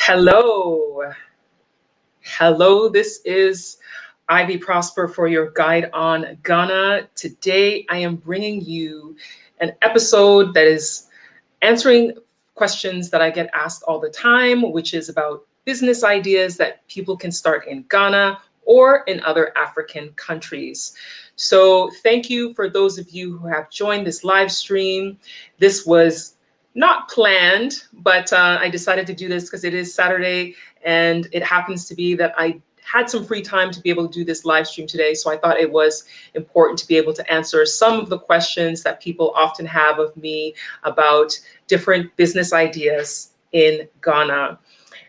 Hello. Hello, this is Ivy Prosper for your guide on Ghana. Today, I am bringing you an episode that is answering questions that I get asked all the time, which is about business ideas that people can start in Ghana or in other African countries. So, thank you for those of you who have joined this live stream. This was not planned, but I decided to do this because it is Saturday and it happens to be that I had some free time to be able to do this live stream today. So I thought it was important to be able to answer some of the questions that people often have of me about different business ideas in Ghana.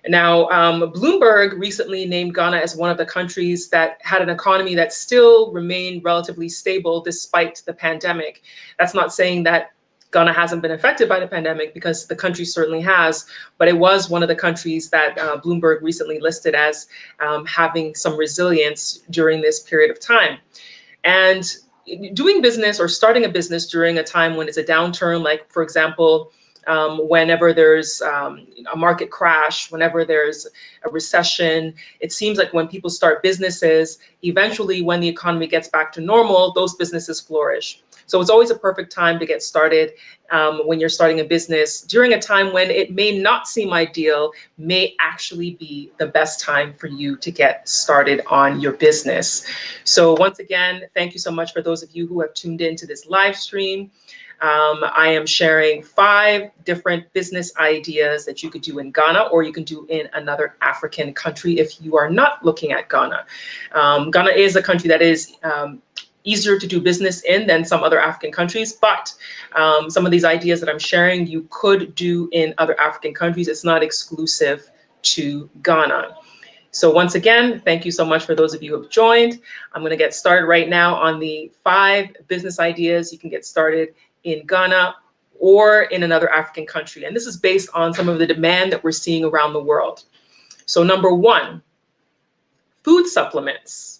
Now, Bloomberg recently named Ghana as one of the countries that had an economy that still remained relatively stable despite the pandemic. That's not saying that Ghana hasn't been affected by the pandemic, because the country certainly has, but it was one of the countries that Bloomberg recently listed as having some resilience during this period of time. And doing business or starting a business during a time when it's a downturn, like, for example, whenever there's a market crash, whenever there's a recession, it seems like when people start businesses, eventually when the economy gets back to normal, those businesses flourish. So it's always a perfect time to get started when you're starting a business during a time when it may not seem ideal, may actually be the best time for you to get started on your business. So once again, thank you so much for those of you who have tuned into this live stream. I am sharing 5 different business ideas that you could do in Ghana, or you can do in another African country if you are not looking at Ghana. Ghana is a country that is easier to do business in than some other African countries, but some of these ideas that I'm sharing, you could do in other African countries. It's not exclusive to Ghana. So once again, thank you so much for those of you who have joined. I'm going to get started right now on the 5 business ideas you can get started in Ghana or in another African country. And this is based on some of the demand that we're seeing around the world. So number 1, food supplements.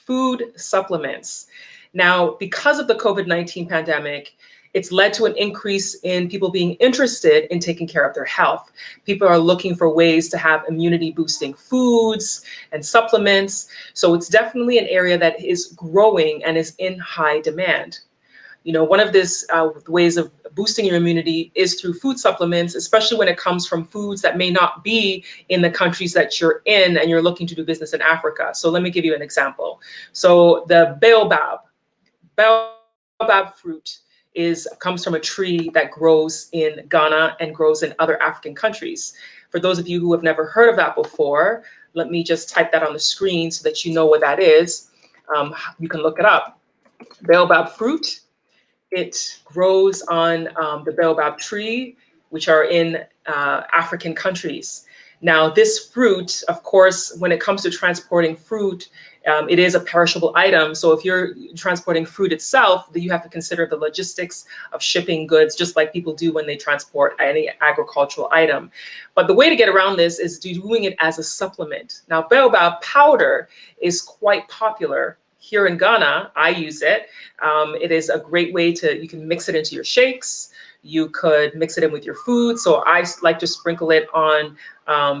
Food supplements. Now, because of the COVID-19 pandemic, it's led to an increase in people being interested in taking care of their health. People are looking for ways to have immunity boosting foods and supplements. So it's definitely an area that is growing and is in high demand. You know, one of these ways of boosting your immunity is through food supplements, especially when it comes from foods that may not be in the countries that you're in and you're looking to do business in Africa. So let me give you an example. So the baobab fruit comes from a tree that grows in Ghana and grows in other African countries. For those of you who have never heard of that before, let me just type that on the screen so that you know what that is. You can look it up. Baobab fruit. It grows on the baobab tree, which are in African countries. Now, this fruit, of course, when it comes to transporting fruit, it is a perishable item. So if you're transporting fruit itself, then you have to consider the logistics of shipping goods, just like people do when they transport any agricultural item. But the way to get around this is doing it as a supplement. Now, baobab powder is quite popular here in Ghana. I use it. It is a great way you can mix it into your shakes. You could mix it in with your food. So I like to sprinkle it on,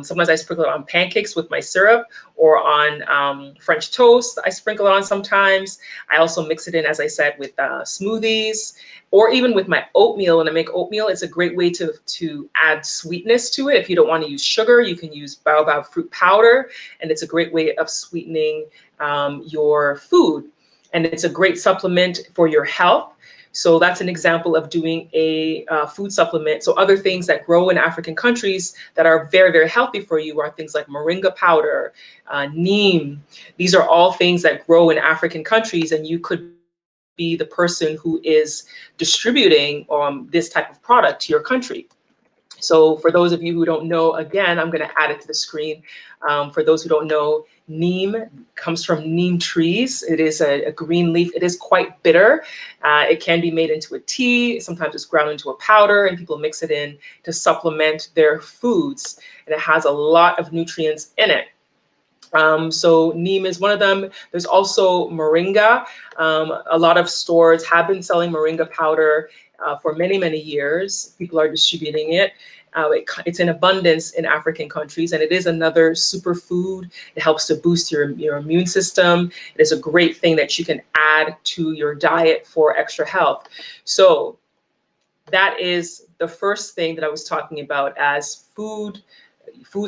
sometimes I sprinkle it on pancakes with my syrup, or on French toast. I sprinkle it on sometimes. I also mix it in, as I said, with smoothies, or even with my oatmeal. When I make oatmeal, it's a great way to add sweetness to it. If you don't want to use sugar, you can use baobab fruit powder, and it's a great way of sweetening your food. And it's a great supplement for your health. So that's an example of doing a food supplement. So other things that grow in African countries that are very, very healthy for you are things like moringa powder, neem. These are all things that grow in African countries, and you could be the person who is distributing this type of product to your country. So for those of you who don't know, again, I'm going to add it to the screen. For those who don't know, neem comes from neem trees. It is a green leaf. It is quite bitter. It can be made into a tea. Sometimes it's ground into a powder, and people mix it in to supplement their foods. And it has a lot of nutrients in it. So neem is one of them. There's also moringa. A lot of stores have been selling moringa powder. for many, many years. People are distributing it. It's in abundance in African countries, and it is another superfood. It helps to boost your immune system. It is a great thing that you can add to your diet for extra health. So that is the first thing that I was talking about as food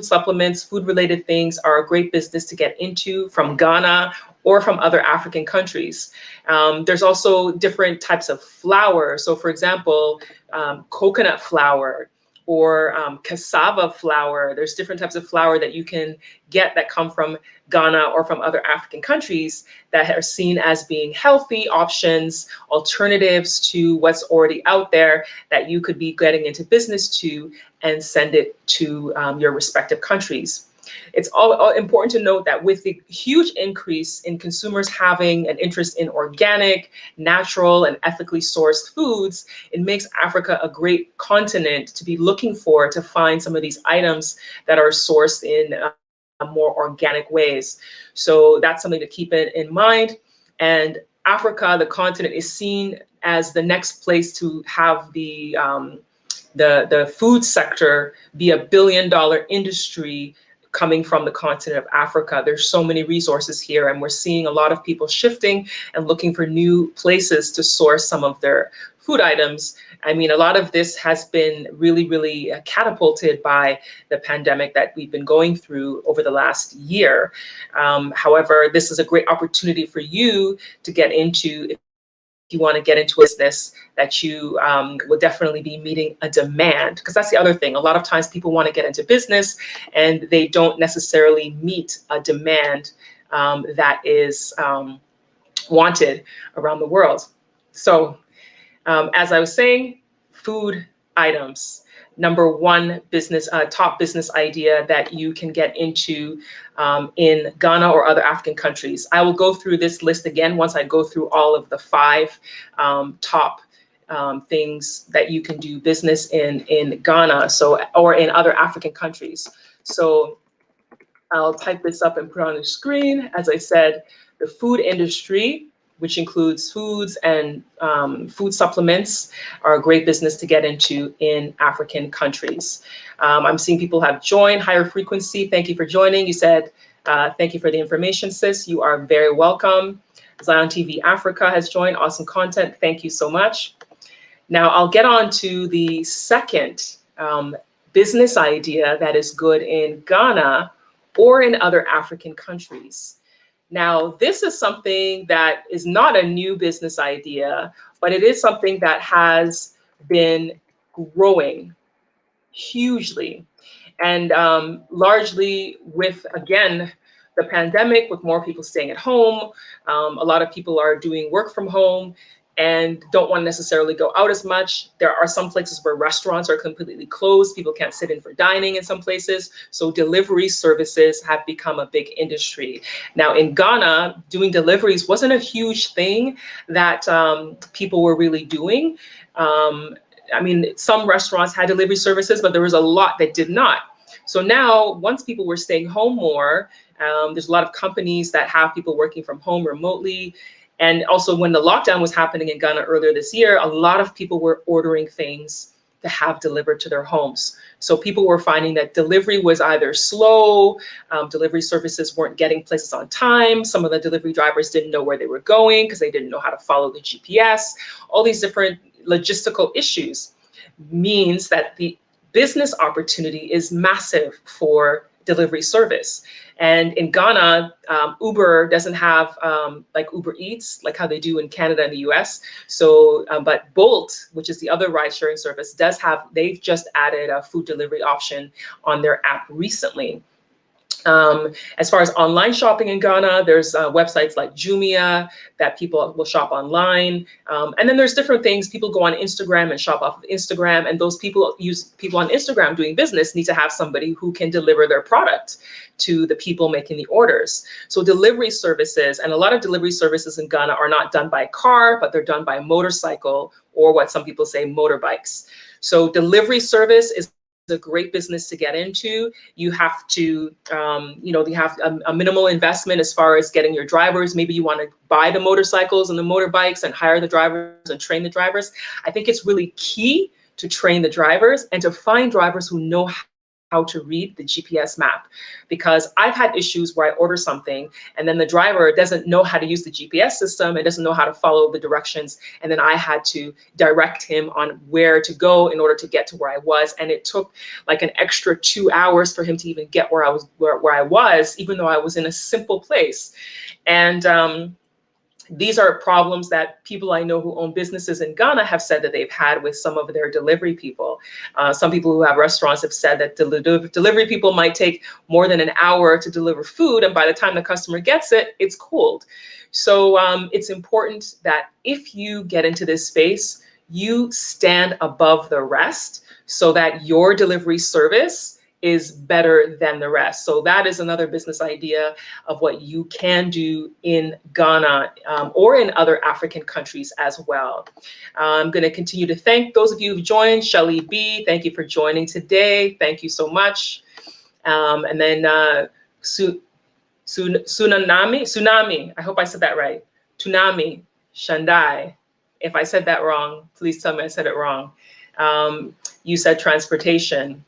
supplements, food related things are a great business to get into from Ghana or from other African countries. There's also different types of flour. So for example, coconut flour or cassava flour. There's different types of flour that you can get that come from Ghana or from other African countries that are seen as being healthy options, alternatives to what's already out there that you could be getting into business to and send it to your respective countries. It's all important to note that with the huge increase in consumers having an interest in organic, natural, and ethically sourced foods, it makes Africa a great continent to be looking for to find some of these items that are sourced in more organic ways. So that's something to keep in mind. And Africa, the continent, is seen as the next place to have the food sector be $1 billion industry coming from the continent of Africa. There's so many resources here, and we're seeing a lot of people shifting and looking for new places to source some of their food items. I mean, a lot of this has been really, really catapulted by the pandemic that we've been going through over the last year. However, this is a great opportunity for you to get into. If you want to get into a business that you will definitely be meeting a demand, because that's the other thing. A lot of times people want to get into business and they don't necessarily meet a demand that is wanted around the world. So as I was saying, food items. Number one business, top business idea that you can get into in Ghana or other African countries. I will go through this list again once I go through all of the 5 top things that you can do business in Ghana, or in other African countries. So I'll type this up and put it on the screen. As I said, the food industry, which includes foods and food supplements, are a great business to get into in African countries. I'm seeing people have joined. Higher Frequency, thank you for joining. You said, thank you for the information, sis. You are very welcome. Zion TV Africa has joined. Awesome content. Thank you so much. Now I'll get on to the second business idea that is good in Ghana or in other African countries. Now, this is something that is not a new business idea, but it is something that has been growing hugely. And largely with, again, the pandemic, with more people staying at home, a lot of people are doing work from home and don't want to necessarily go out as much. There are some places where restaurants are completely closed. People can't sit in for dining in some places. So delivery services have become a big industry. Now in Ghana, doing deliveries wasn't a huge thing that people were really doing. I mean, some restaurants had delivery services, but there was a lot that did not. So now, once people were staying home more, there's a lot of companies that have people working from home remotely. And also when the lockdown was happening in Ghana earlier this year, a lot of people were ordering things to have delivered to their homes. So people were finding that delivery was either slow, delivery services weren't getting places on time. Some of the delivery drivers didn't know where they were going because they didn't know how to follow the GPS. All these different logistical issues means that the business opportunity is massive for delivery service. And in Ghana, Uber doesn't have like Uber Eats, like how they do in Canada and the US. So, but Bolt, which is the other ride sharing service, they've just added a food delivery option on their app recently. As far as online shopping in Ghana, there's websites like Jumia that people will shop online. And then there's different things. People go on Instagram and shop off of Instagram. And those people on Instagram doing business need to have somebody who can deliver their product to the people making the orders. So delivery services, and a lot of delivery services in Ghana are not done by car, but they're done by motorcycle, or what some people say motorbikes. So delivery service is a great business to get into. You have to, you have a minimal investment as far as getting your drivers. Maybe you want to buy the motorcycles and the motorbikes and hire the drivers and train the drivers. I think it's really key to train the drivers and to find drivers who know how to read the GPS map, because I've had issues where I order something and then the driver doesn't know how to use the GPS system and doesn't know how to follow the directions. And then I had to direct him on where to go in order to get to where I was. And it took like an extra 2 hours for him to even get where I was, even though I was in a simple place. And these are problems that people I know who own businesses in Ghana have said that they've had with some of their delivery people. Some people who have restaurants have said that delivery people might take more than an hour to deliver food, and by the time the customer gets it, it's cold. So it's important that if you get into this space, you stand above the rest so that your delivery service is better than the rest. So that is another business idea of what you can do in Ghana or in other African countries as well. I'm going to continue to thank those of you who've joined. Shelly B, thank you for joining today. Thank you so much. And then Tsunami, I hope I said that right. Tunami, Shandai. If I said that wrong, please tell me I said it wrong. You said transportation.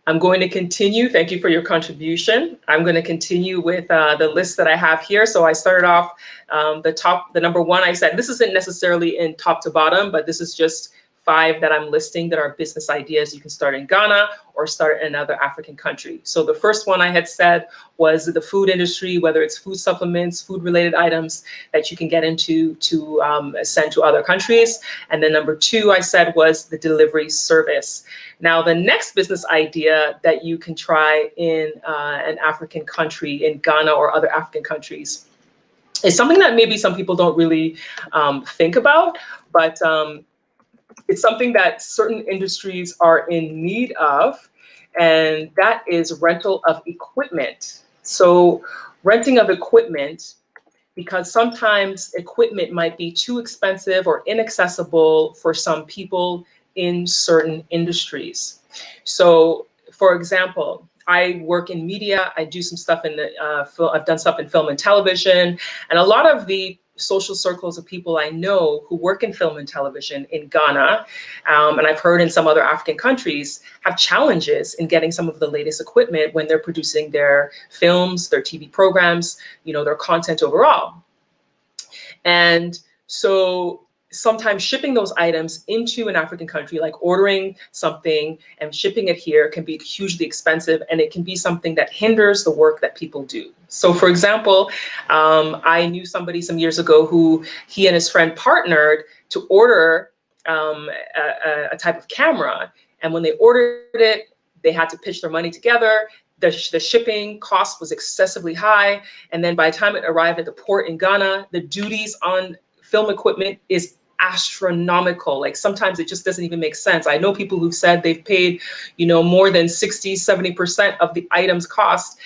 I'm going to continue. Thank you for your contribution. I'm going to continue with the list that I have here. So I started off the number one. I said this isn't necessarily in top to bottom, but this is just 5 that I'm listing that are business ideas you can start in Ghana or start in another African country. So the first one I had said was the food industry, whether it's food supplements, food related items that you can get into to send to other countries. And then number 2 I said was the delivery service. Now, the next business idea that you can try in an African country, in Ghana or other African countries, is something that maybe some people don't really think about, but it's something that certain industries are in need of, and that is rental of equipment. So renting of equipment, because sometimes equipment might be too expensive or inaccessible for some people in certain industries. So, for example, I work in media. I do some stuff in the I've done stuff in film and television, and a lot of the social circles of people I know who work in film and television in Ghana, and I've heard in some other African countries, have challenges in getting some of the latest equipment when they're producing their films, their TV programs, their content overall. And so sometimes shipping those items into an African country, like ordering something and shipping it here, can be hugely expensive, and it can be something that hinders the work that people do. So for example, I knew somebody some years ago who he and his friend partnered to order a type of camera. And when they ordered it, they had to pitch their money together. The shipping cost was excessively high. And then by the time it arrived at the port in Ghana, the duties on film equipment is astronomical. Like sometimes it just doesn't even make sense. I know people who've said they've paid, more than 60, 70% of the item's cost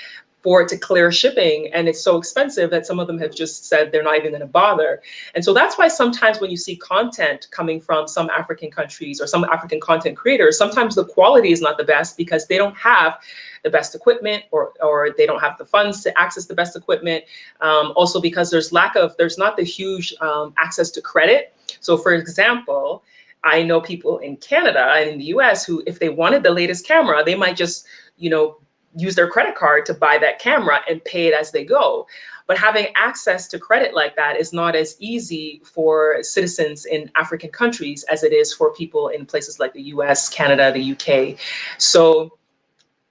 for it to clear shipping. And it's so expensive that some of them have just said they're not even going to bother. And so that's why sometimes when you see content coming from some African countries or some African content creators, sometimes the quality is not the best because they don't have the best equipment or they don't have the funds to access the best equipment. Also because there's not the huge access to credit. So for example, I know people in Canada and in the US who, if they wanted the latest camera, they might just, use their credit card to buy that camera and pay it as they go. But having access to credit like that is not as easy for citizens in African countries as it is for people in places like the US, Canada, the UK. So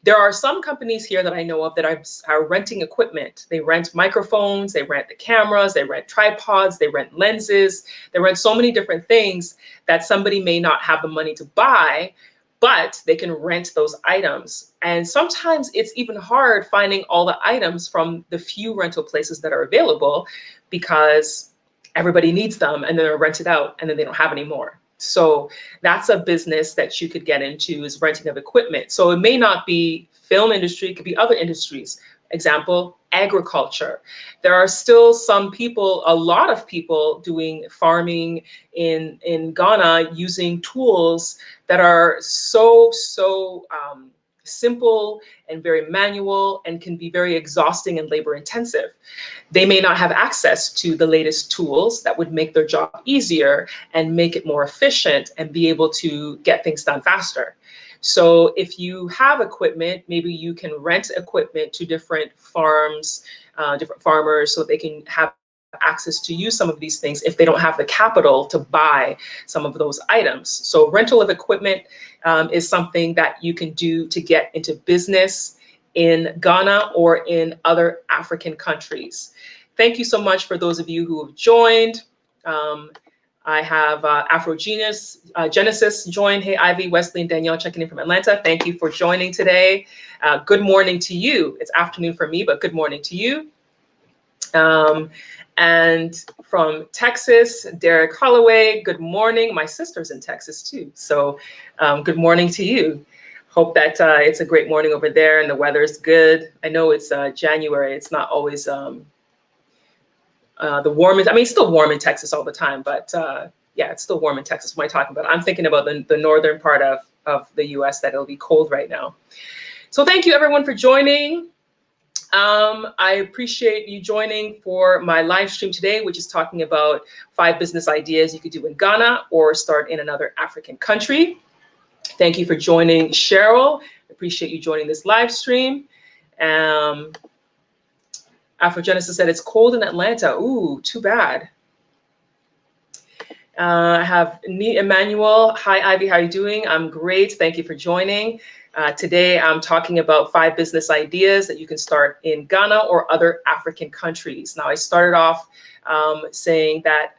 there are some companies here that I know of that are renting equipment. They rent microphones, they rent the cameras, they rent tripods, they rent lenses, they rent so many different things that somebody may not have the money to buy, but they can rent those items. And sometimes it's even hard finding all the items from the few rental places that are available because everybody needs them and then they're rented out and then they don't have any more. So that's a business that you could get into, is renting of equipment. So it may not be film industry, it could be other industries. example, agriculture. There are still some people, a lot of people doing farming in Ghana using tools that are so simple and very manual and can be very exhausting and labor intensive. They may not have access to the latest tools that would make their job easier and make it more efficient and be able to get things done faster. So if you have equipment, maybe you can rent equipment to different farms, different farmers, so they can have access to use some of these things if they don't have the capital to buy some of those items. So rental of equipment is something that you can do to get into business in Ghana or in other African countries. Thank you so much for those of you who have joined. I have Genesis joined. Hey, Ivy, Wesley, and Danielle checking in from Atlanta. Thank you for joining today. Good morning to you. It's afternoon for me, but good morning to you. And from Texas, Derek Holloway, good morning. My sister's in Texas too. So good morning to you. Hope that it's a great morning over there and the weather's good. I know it's January. It's not always the warmest. I mean, it's still warm in Texas all the time, but yeah, it's still warm in Texas. What am I talking about? I'm thinking about the northern part of the US that it'll be cold right now. So thank you everyone for joining. I appreciate you joining for my live stream today, which is talking about 5 business ideas you could do in Ghana or start in another African country. Thank you for joining, Cheryl. Appreciate you joining this live stream. Afrogenesis said it's cold in Atlanta. Ooh, too bad. I have Neat Emmanuel. Hi, Ivy. How are you doing? I'm great. Thank you for joining. Today, I'm talking about 5 business ideas that you can start in Ghana or other African countries. Now, I started off saying that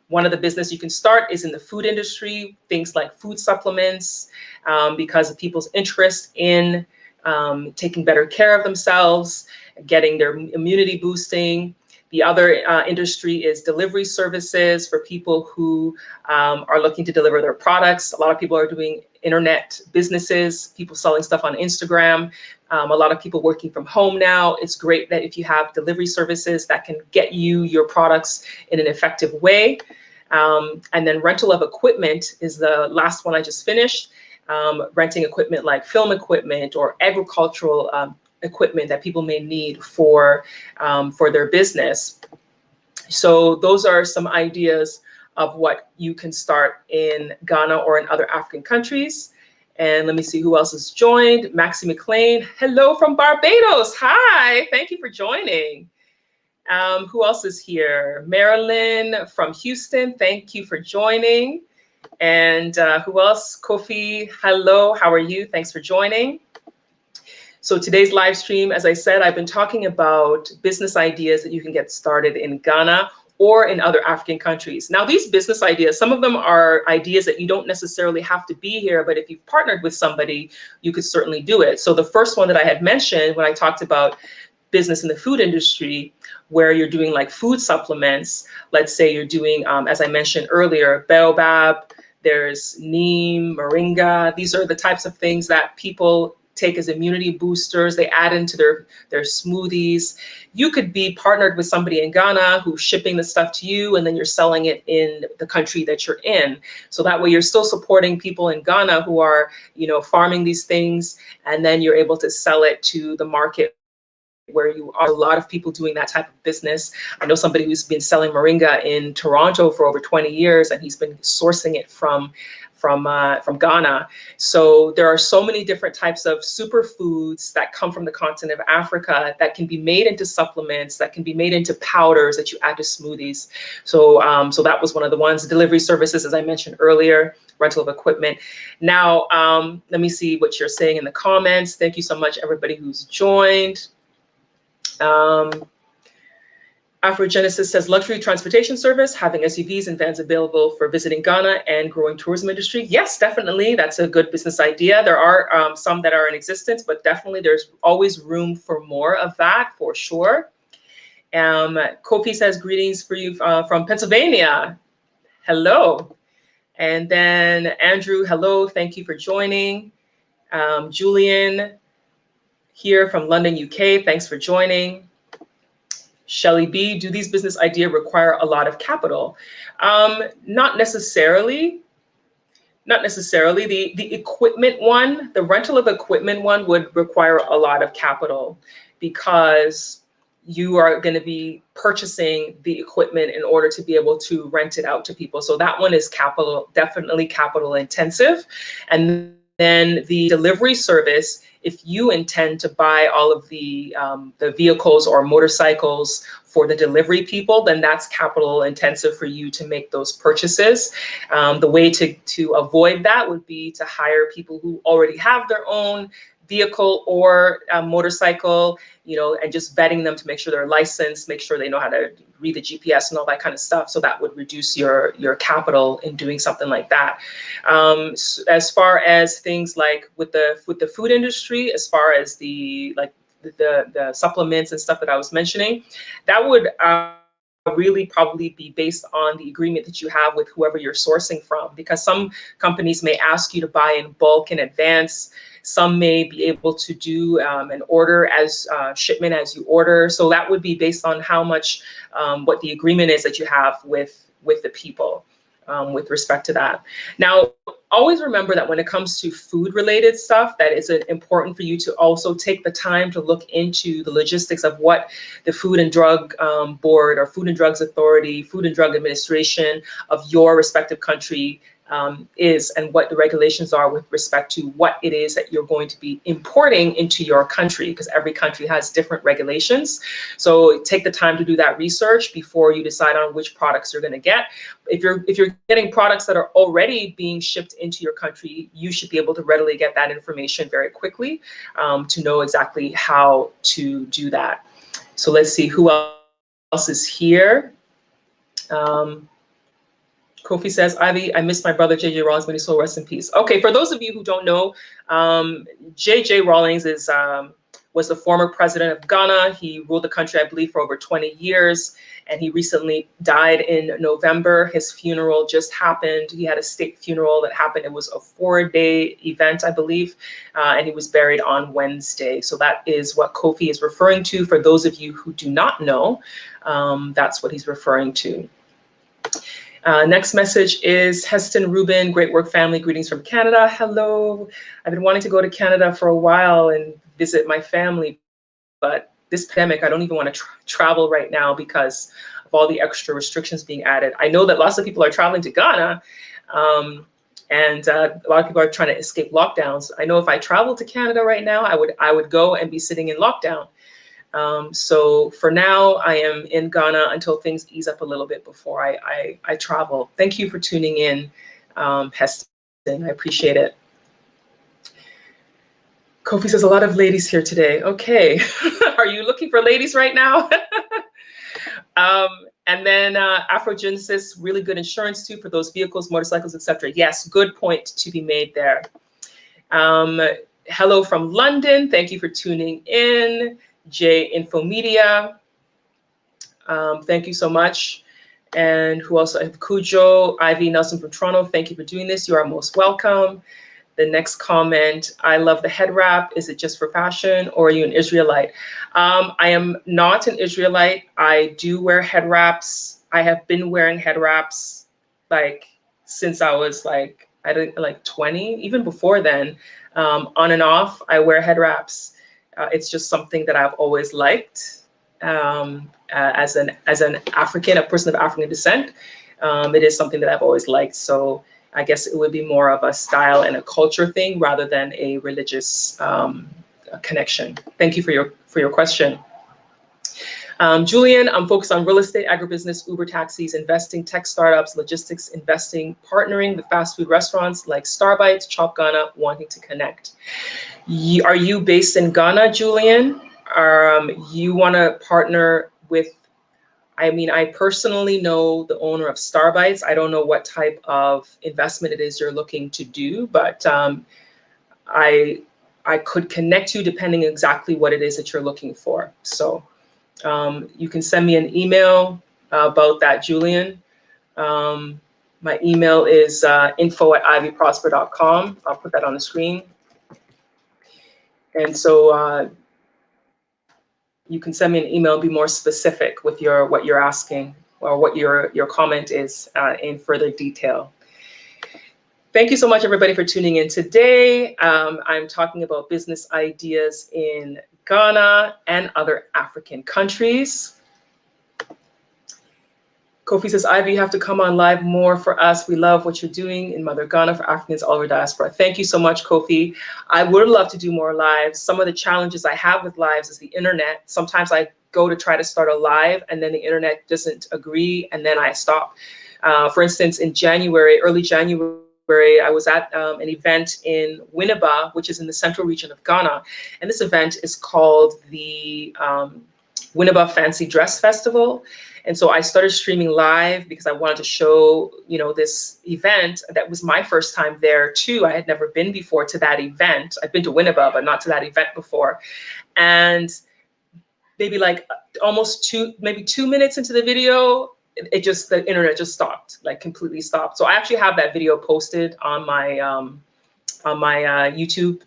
one of the business you can start is in the food industry, things like food supplements, because of people's interest in taking better care of themselves, getting their immunity boosting. The other industry is delivery services for people who are looking to deliver their products. A lot of people are doing internet businesses, people selling stuff on Instagram. A lot of people working from home now. It's great that if you have delivery services that can get you your products in an effective way. And then rental of equipment is the last one I just finished. Renting equipment like film equipment or agricultural equipment that people may need for their business. So those are some ideas of what you can start in Ghana or in other African countries. And let me see who else has joined. Maxie McLean, hello from Barbados. Hi, thank you for joining. Who else is here? Marilyn from Houston, thank you for joining. And who else? Kofi, hello, how are you? Thanks for joining. So today's live stream, as I said, I've been talking about business ideas that you can get started in Ghana or in other African countries. Now, these business ideas, some of them are ideas that you don't necessarily have to be here, but if you've partnered with somebody, you could certainly do it. So the first one that I had mentioned when I talked about business in the food industry, where you're doing like food supplements, let's say you're doing, as I mentioned earlier, baobab, there's neem, moringa. These are the types of things that people take as immunity boosters. They add into their smoothies. You could be partnered with somebody in Ghana who's shipping the stuff to you, and then you're selling it in the country that you're in. So that way you're still supporting people in Ghana who are, farming these things, and then you're able to sell it to the market where you are. A lot of people doing that type of business. I know somebody who's been selling moringa in Toronto for over 20 years, and he's been sourcing it from Ghana. So there are so many different types of superfoods that come from the continent of Africa that can be made into supplements, that can be made into powders that you add to smoothies. So that was one of the ones. Delivery services, as I mentioned earlier, rental of equipment. Now, let me see what you're saying in the comments. Thank you so much, everybody who's joined. Afrogenesis says luxury transportation service, having SUVs and vans available for visiting Ghana and growing tourism industry. Yes, definitely. That's a good business idea. There are some that are in existence, but definitely there's always room for more of that for sure. Kofi says greetings for you from Pennsylvania. Hello. And then Andrew, hello. Thank you for joining. Julian, here from London, UK. Thanks for joining. Shelley B, do these business ideas require a lot of capital? Not necessarily. Not necessarily. The equipment one, the rental of equipment one would require a lot of capital because you are going to be purchasing the equipment in order to be able to rent it out to people. So that one is capital, definitely capital intensive. And then the delivery service, if you intend to buy all of the vehicles or motorcycles for the delivery people, then that's capital intensive for you to make those purchases. The way to avoid that would be to hire people who already have their own vehicle or motorcycle, you know, and just vetting them to make sure they're licensed, make sure they know how to read the GPS and all that kind of stuff. So that would reduce your capital in doing something like that. As far as things like with the food industry, as far as the supplements and stuff that I was mentioning, that would really probably be based on the agreement that you have with whoever you're sourcing from, because some companies may ask you to buy in bulk in advance. Some may be able to do an order as shipment as you order. So that would be based on how much, what the agreement is that you have with the people with respect to that. Now, always remember that when it comes to food related stuff, that it's important for you to also take the time to look into the logistics of what the Food and Drug Board or Food and Drugs Authority, Food and Drug Administration of your respective country is, and what the regulations are with respect to what it is that you're going to be importing into your country, because every country has different regulations. So take the time to do that research before you decide on which products you're going to get. If you're getting products that are already being shipped into your country, you should be able to readily get that information very quickly to know exactly how to do that. So let's see who else is here. Kofi says, Ivy, I miss my brother JJ Rawlings, when he soul, rest in peace. Okay, for those of you who don't know, JJ Rawlings was the former president of Ghana. He ruled the country, I believe, for over 20 years, and he recently died in November. His funeral just happened. He had a state funeral that happened. It was a 4-day event, I believe, and he was buried on Wednesday. So that is what Kofi is referring to. For those of you who do not know, that's what he's referring to. Next message is Heston Rubin, great work family, greetings from Canada. Hello. I've been wanting to go to Canada for a while and visit my family, but this pandemic, I don't even want to travel right now because of all the extra restrictions being added. I know that lots of people are traveling to Ghana, and a lot of people are trying to escape lockdowns. I know if I traveled to Canada right now, I would go and be sitting in lockdown. So for now, I am in Ghana until things ease up a little bit before I travel. Thank you for tuning in, Heston. I appreciate it. Kofi says, a lot of ladies here today. Okay. Are you looking for ladies right now? And then Afrogenesis, really good insurance too for those vehicles, motorcycles, etc. Yes, good point to be made there. Hello from London. Thank you for tuning in. J Infomedia. Thank you so much. And who else? I have Cujo, Ivy Nelson from Toronto. Thank you for doing this. You are most welcome. The next comment, I love the head wrap. Is it just for fashion, or are you an Israelite? I am not an Israelite. I do wear head wraps. I have been wearing head wraps like since I was like 20, even before then. On and off, I wear head wraps. It's just something that I've always liked as an African, a person of African descent. It is something that I've always liked. So I guess it would be more of a style and a culture thing rather than a religious connection. Thank you for your question. Julian, I'm focused on real estate, agribusiness, Uber taxis, investing, tech startups, logistics, investing, partnering with fast food restaurants like Starbites, Chop Ghana, wanting to connect. Are you based in Ghana, Julian? You want to partner with, I mean, I personally know the owner of Starbites. I don't know what type of investment it is you're looking to do, but I could connect you depending exactly what it is that you're looking for. So you can send me an email about that, Julian. My email is info@ivyprosper.com. I'll put that on the screen. And so you can send me an email and be more specific with what you're asking or what your comment is in further detail. Thank you so much, everybody, for tuning in today. I'm talking about business ideas in Ghana and other African countries. Kofi says, Ivy, you have to come on live more for us. We love what you're doing in Mother Ghana for Africans all over diaspora. Thank you so much, Kofi. I would love to do more lives. Some of the challenges I have with lives is the internet. Sometimes I go to try to start a live and then the internet doesn't agree and then I stop. For instance, in January, early January, I was at an event in Winneba, which is in the central region of Ghana. And this event is called the Winneba Fancy Dress Festival. And so I started streaming live because I wanted to show, this event. That was my first time there too. I had never been before to that event. I've been to Winneba, but not to that event before. And maybe like almost maybe 2 minutes into the video, the internet just stopped, like completely stopped. So I actually have that video posted on my YouTube,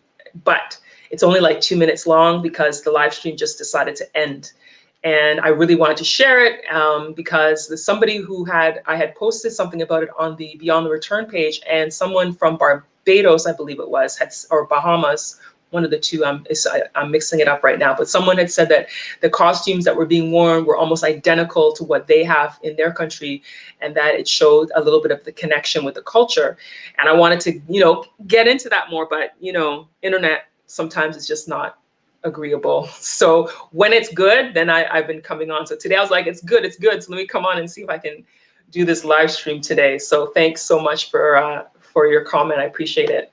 but it's only like 2 minutes long because the live stream just decided to end. And I really wanted to share it because there's somebody I had posted something about it on the Beyond the Return page, and someone from Barbados, I believe it was, or Bahamas, one of the two, I'm mixing it up right now, but someone had said that the costumes that were being worn were almost identical to what they have in their country, and that it showed a little bit of the connection with the culture. And I wanted to, get into that more, but, internet sometimes is just not agreeable. So when it's good, then I've been coming on. So today I was like, it's good. So let me come on and see if I can do this live stream today. So thanks so much for your comment. I appreciate it.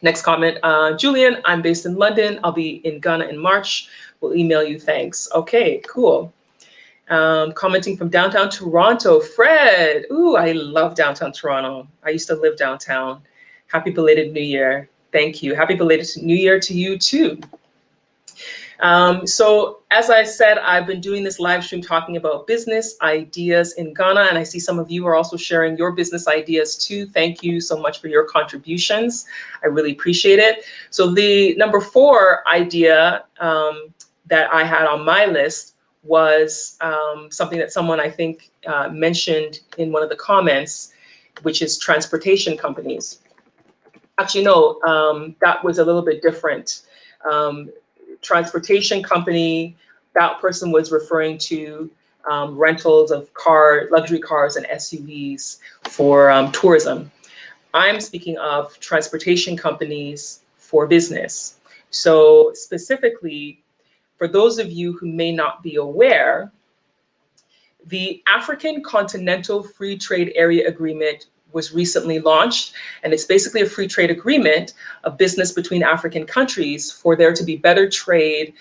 Next comment, Julian, I'm based in London. I'll be in Ghana in March. We'll email you. Thanks. Okay, cool. Commenting from downtown Toronto, Fred. Ooh, I love downtown Toronto. I used to live downtown. Happy belated New Year. Thank you. Happy belated New Year to you too. So as I said, I've been doing this live stream talking about business ideas in Ghana, and I see some of you are also sharing your business ideas too. Thank you so much for your contributions. I really appreciate it. So the number 4 idea that I had on my list was something that someone I think mentioned in one of the comments, which is transportation companies. Actually, no, that was a little bit different. Transportation company, that person was referring to rentals of luxury cars and SUVs for tourism. I'm speaking of transportation companies for business. So specifically, for those of you who may not be aware, the African Continental Free Trade Area Agreement was recently launched, and it's basically a free trade agreement of business between African countries for there to be better trade,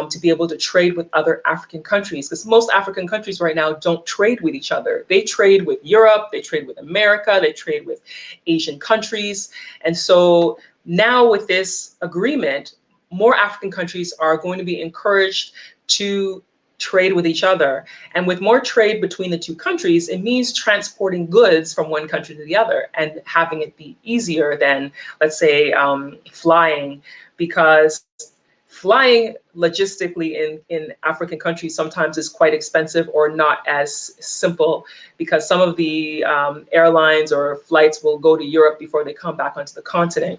to be able to trade with other African countries, because most African countries right now don't trade with each other. They trade with Europe, they trade with America, they trade with Asian countries. And so now with this agreement, more African countries are going to be encouraged to trade with each other. And with more trade between the two countries, it means transporting goods from one country to the other and having it be easier than, let's say, flying, because flying logistically in African countries sometimes is quite expensive or not as simple, because some of the airlines or flights will go to Europe before they come back onto the continent.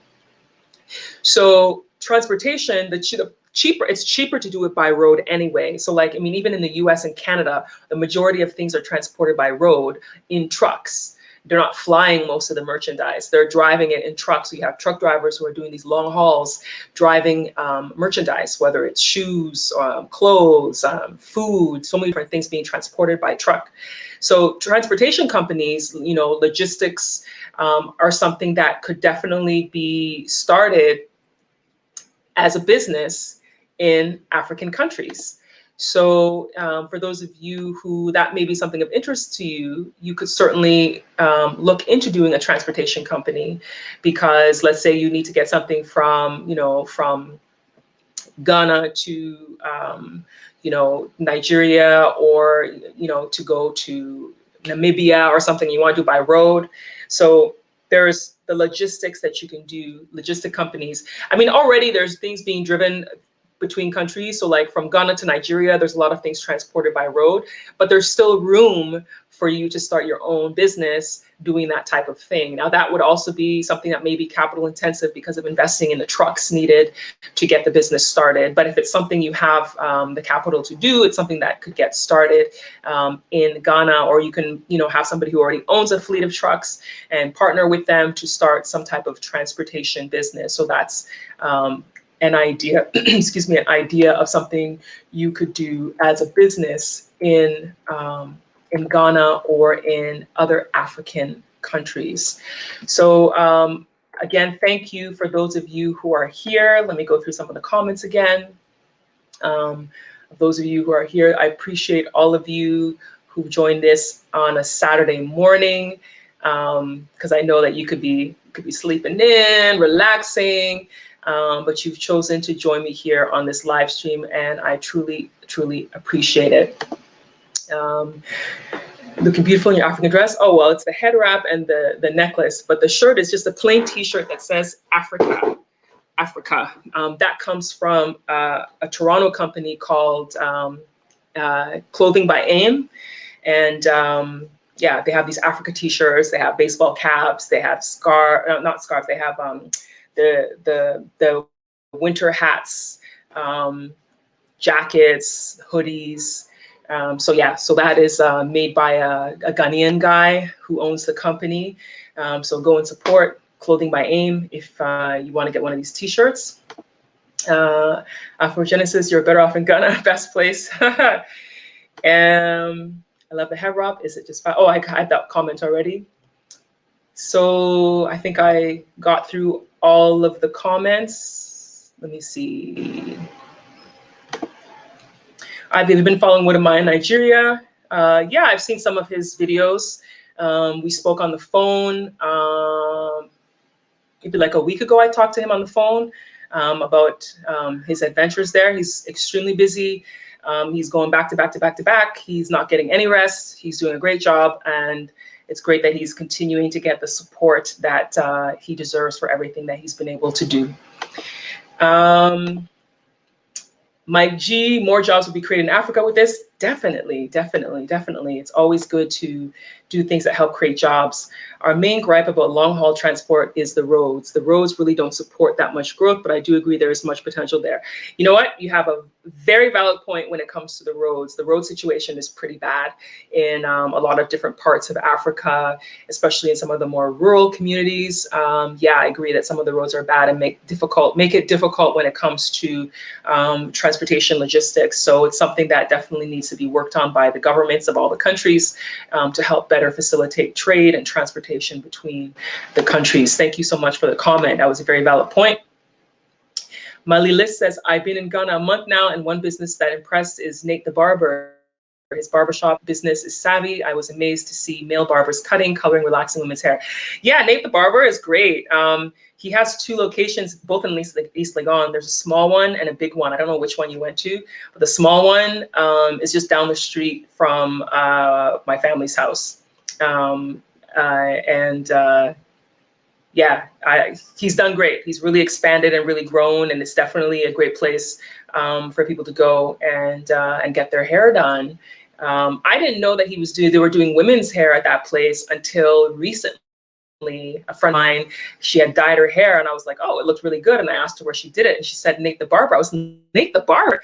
So transportation, it's cheaper to do it by road anyway. So like, I mean, even in the US and Canada, the majority of things are transported by road in trucks. They're not flying most of the merchandise. They're driving it in trucks. So you have truck drivers who are doing these long hauls, driving merchandise, whether it's shoes, clothes, food, so many different things being transported by truck. So transportation companies, logistics are something that could definitely be started as a business in African countries. So for those of you who that may be something of interest to you, you could certainly look into doing a transportation company, because let's say you need to get something from Ghana to Nigeria, or to go to Namibia or something you want to do by road. So there's the logistics that you can do, logistic companies. I mean, already there's things being driven between countries. So like from Ghana to Nigeria, there's a lot of things transported by road, but there's still room for you to start your own business doing that type of thing. Now that would also be something that may be capital intensive because of investing in the trucks needed to get the business started. But if it's something you have the capital to do, it's something that could get started in Ghana, or you can, have somebody who already owns a fleet of trucks and partner with them to start some type of transportation business. So that's an idea, excuse me, an idea of something you could do as a business in Ghana or in other African countries. So again, thank you for those of you who are here. Let me go through some of the comments again. Those of you who are here, I appreciate all of you who joined this on a Saturday morning, because I know that you could be sleeping in, relaxing, but you've chosen to join me here on this live stream, and I truly, truly appreciate it. Looking beautiful in your African dress. Oh, well, it's the head wrap and the necklace, but the shirt is just a plain t-shirt that says Africa. That comes from a Toronto company called Clothing by AIM. And yeah, they have these Africa t-shirts, they have baseball caps, they have not scarves, they have the winter hats, jackets, hoodies. So yeah, so that is made by a Ghanaian guy who owns the company. So go and support Clothing by AIM if you want to get one of these t-shirts. Afrogenesis, you're better off in Ghana, best place. I love the head wrap. Is it just fine? Oh, I had that comment already. So I think I got through all of the comments. Let me see. I've been following Wodamai in Nigeria. Yeah, I've seen some of his videos. We spoke on the phone. Maybe like a week ago, I talked to him on the phone about his adventures there. He's extremely busy. He's going back to back to back to back. He's not getting any rest. He's doing a great job. And it's great that he's continuing to get the support that he deserves for everything that he's been able to do. Mike G, more jobs will be created in Africa with this. Definitely, definitely, definitely. It's always good to do things that help create jobs. Our main gripe about long haul transport is the roads. The roads really don't support that much growth, but I do agree there is much potential there. You know what? You have a very valid point when it comes to the roads. The road situation is pretty bad in a lot of different parts of Africa, especially in some of the more rural communities. Yeah, I agree that some of the roads are bad and make it difficult when it comes to transportation logistics. So it's something that definitely needs to be worked on by the governments of all the countries to help better facilitate trade and transportation between the countries. Thank you so much for the comment. That was a very valid point. Mali List says, I've been in Ghana a month now, and one business that impressed is Nate the Barber. His barbershop business is savvy. I was amazed to see male barbers cutting, coloring, relaxing women's hair. Yeah, Nate the Barber is great. He has two locations, both in East Legon. There's a small one and a big one. I don't know which one you went to, but the small one is just down the street from my family's house. Yeah, he's done great. He's really expanded and really grown, and it's definitely a great place for people to go and get their hair done. I didn't know that they were doing women's hair at that place until recently. A friend of mine, she had dyed her hair, and I was like, oh, it looked really good. And I asked her where she did it, and she said Nate the Barber. I was, Nate the Barber?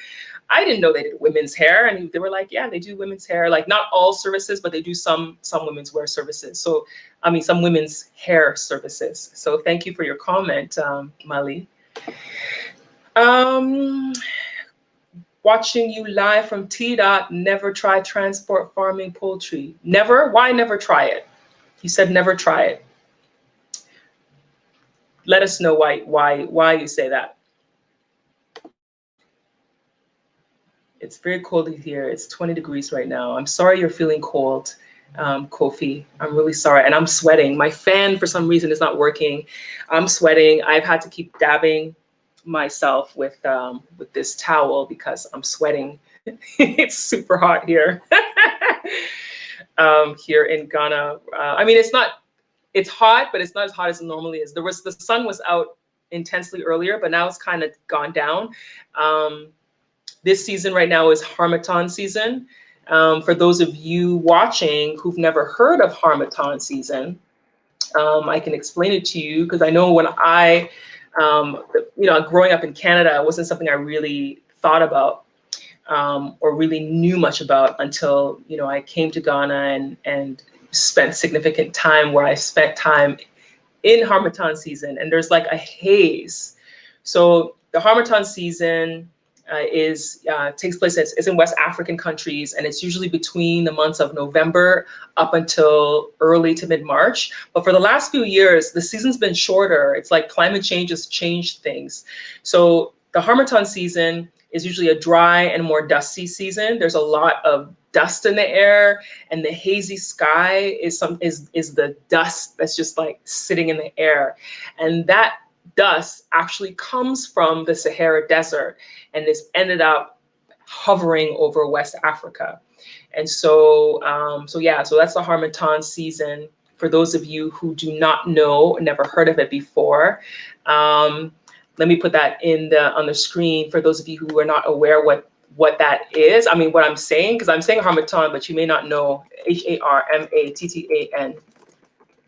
I didn't know they did women's hair. And they were like, yeah, they do women's hair. Like not all services, but they do some women's wear services. So, I mean, some women's hair services. So thank you for your comment, Mali. Watching you live from T-Dot, never try transport farming poultry. Never? Why never try it? You said never try it. Let us know why you say that. It's very cold here. It's 20 degrees right now. I'm sorry you're feeling cold, Kofi. I'm really sorry. And I'm sweating. My fan, for some reason, is not working. I'm sweating. I've had to keep dabbing myself with this towel because I'm sweating. It's super hot here. Here in Ghana. I mean, it's hot, but it's not as hot as it normally is. The sun was out intensely earlier, but now it's kind of gone down. Um, this season right now is Harmattan season. For those of you watching who've never heard of Harmattan season, I can explain it to you because I know when growing up in Canada, it wasn't something I really thought about or really knew much about until, I came to Ghana and spent significant time where I spent time in Harmattan season, and there's like a haze. So the Harmattan season is takes place. It's in West African countries, and it's usually between the months of November up until early to mid March. But for the last few years, the season's been shorter. It's like climate change has changed things. So the Harmattan season is usually a dry and more dusty season. There's a lot of dust in the air, and the hazy sky is the dust that's just like sitting in the air, and that dust actually comes from the Sahara Desert and is ended up hovering over West Africa. And so that's the Harmattan season. For those of you who do not know, never heard of it before, let me put that on the screen for those of you who are not aware what that is. I mean, what I'm saying, because I'm saying Harmattan, but you may not know Harmattan,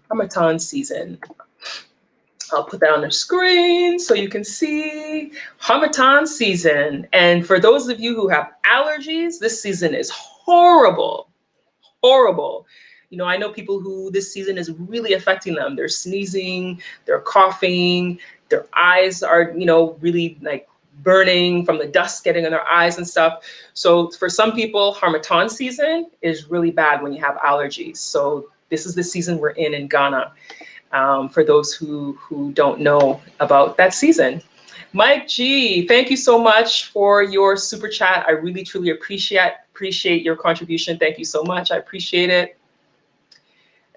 Harmattan season. I'll put that on the screen so you can see Harmattan season. And for those of you who have allergies, this season is horrible, horrible. I know people who this season is really affecting them. They're sneezing, they're coughing, their eyes are, really like burning from the dust getting in their eyes and stuff. So for some people, Harmattan season is really bad when you have allergies. So this is the season we're in Ghana. For those who don't know about that season. Mike G, thank you so much for your super chat. I really, truly appreciate your contribution. Thank you so much. I appreciate it.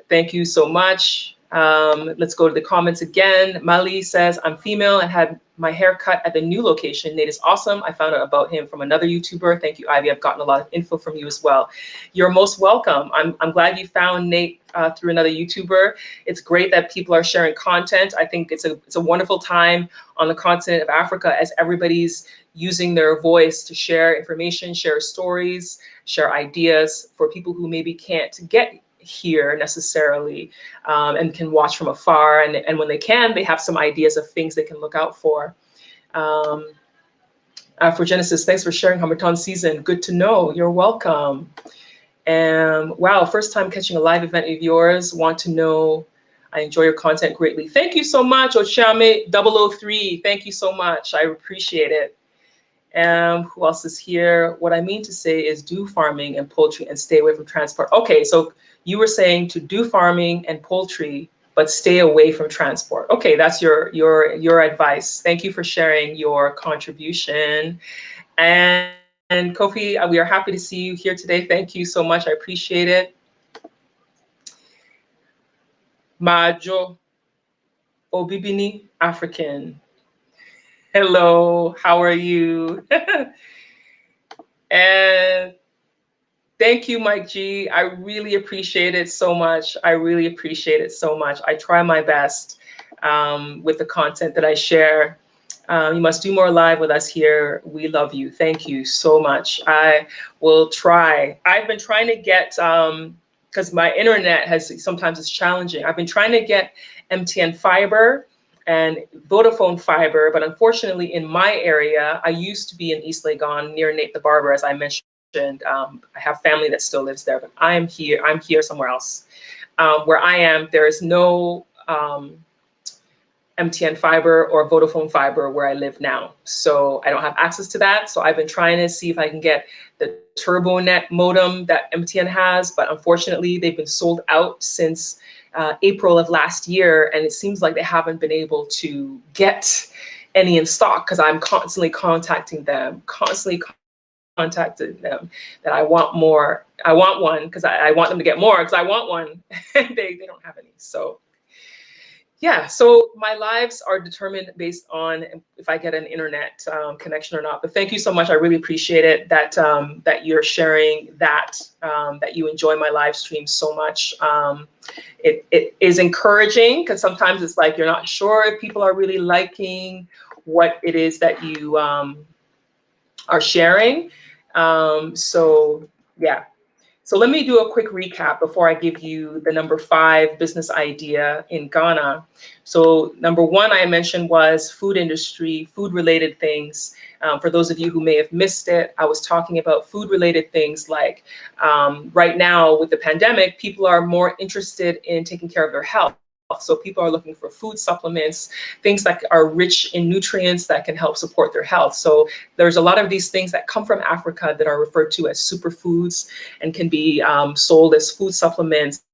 Thank you so much. Let's go to the comments again. Mali says, I'm female and had my hair cut at the new location. Nate is awesome. I found out about him from another YouTuber. Thank you, Ivy. I've gotten a lot of info from you as well. You're most welcome. I'm glad you found Nate through another YouTuber. It's great that people are sharing content. I think it's a wonderful time on the continent of Africa as everybody's using their voice to share information, share stories, share ideas for people who maybe can't get here necessarily and can watch from afar, and when they can, they have some ideas of things they can look out for. For Genesis, thanks for sharing Harmattan season. Good to know. You're welcome. And wow, first time catching a live event of yours. Want to know. I enjoy your content greatly. Thank you so much, Ochame 003. Thank you so much. I appreciate it. Who else is here? What I mean to say is do farming and poultry and stay away from transport. Okay, so you were saying to do farming and poultry, but stay away from transport. Okay, that's your advice. Thank you for sharing your contribution. And Kofi, we are happy to see you here today. Thank you so much. I appreciate it. Majo Obibini African. Hello, how are you? And thank you, Mike G. I really appreciate it so much. I really appreciate it so much. I try my best with the content that I share. You must do more live with us here. We love you. Thank you so much. I will try. I've been trying to get, because my internet sometimes is challenging. I've been trying to get MTN fiber and Vodafone fiber, but unfortunately in my area, I used to be in East Legon near Nate the Barber, as I mentioned. I have family that still lives there, but I'm here somewhere else. Where I am, there is no MTN fiber or Vodafone fiber where I live now. So I don't have access to that. So I've been trying to see if I can get the TurboNet modem that MTN has, but unfortunately they've been sold out since April of last year. And it seems like they haven't been able to get any in stock because I'm constantly contacting them, contacted them that I want more. I want one because I want them to get more because I want one. They don't have any. So Yeah, so my lives are determined based on if I get an internet connection or not. But thank you so much. I really appreciate it that that you're sharing that that you enjoy my live stream so much. It is encouraging because sometimes it's like you're not sure if people are really liking what it is that you are sharing. So yeah, so let me do a quick recap before I give you the number 5 business idea in Ghana. So number 1 I mentioned was food industry, food related things. For those of you who may have missed it, I was talking about food related things like right now with the pandemic, people are more interested in taking care of their health. So people are looking for food supplements, things that are rich in nutrients that can help support their health. So there's a lot of these things that come from Africa that are referred to as superfoods and can be sold as food supplements,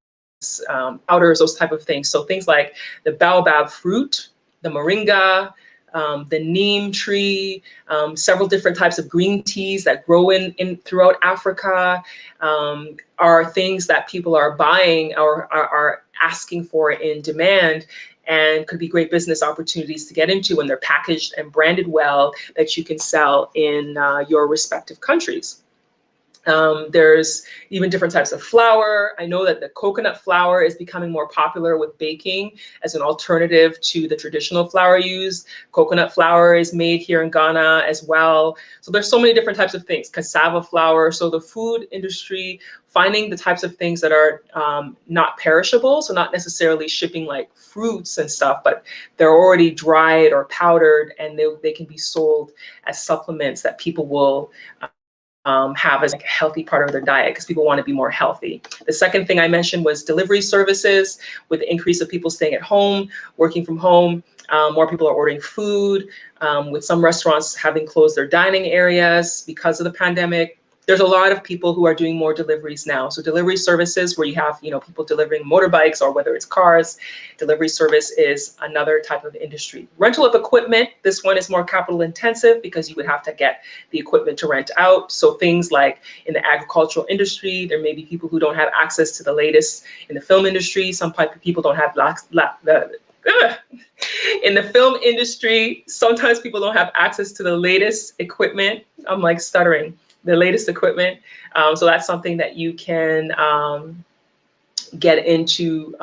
powders, those type of things. So things like the baobab fruit, the moringa, the neem tree, several different types of green teas that grow in throughout Africa are things that people are buying or are asking for in demand and could be great business opportunities to get into when they're packaged and branded well that you can sell in your respective countries. There's even different types of flour. I know that the coconut flour is becoming more popular with baking as an alternative to the traditional flour used. Coconut flour is made here in Ghana as well. So there's so many different types of things, cassava flour. So the food industry, finding the types of things that are not perishable, so not necessarily shipping like fruits and stuff, but they're already dried or powdered and they can be sold as supplements that people will have as like a healthy part of their diet because people want to be more healthy. The second thing I mentioned was delivery services. With the increase of people staying at home, working from home, more people are ordering food, with some restaurants having closed their dining areas because of the pandemic. There's a lot of people who are doing more deliveries now. So delivery services where you have, people delivering motorbikes or whether it's cars, delivery service is another type of industry. Rental of equipment, this one is more capital intensive because you would have to get the equipment to rent out. So things like in the agricultural industry, there may be people who don't have access to the latest. In the film industry, some people don't have in the film industry, sometimes people don't have access to the latest equipment. I'm like stuttering. The latest equipment. So that's something that you can get into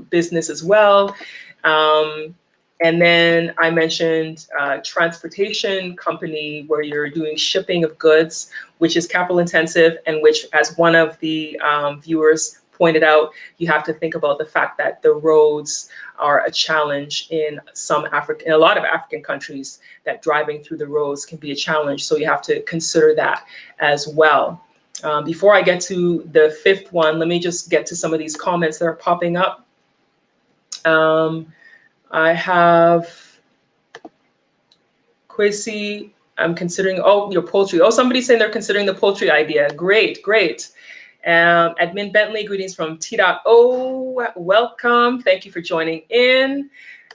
business as well. And then I mentioned transportation company where you're doing shipping of goods, which is capital intensive and which, as one of the viewers pointed out, you have to think about the fact that the roads are a challenge in in a lot of African countries, that driving through the roads can be a challenge. So you have to consider that as well. Before I get to the 5th one, let me just get to some of these comments that are popping up. I have Kwesi, I'm considering, your poultry. Oh, somebody's saying they're considering the poultry idea. Great, great. Admin Bentley, greetings from T.O. Welcome. Thank you for joining in.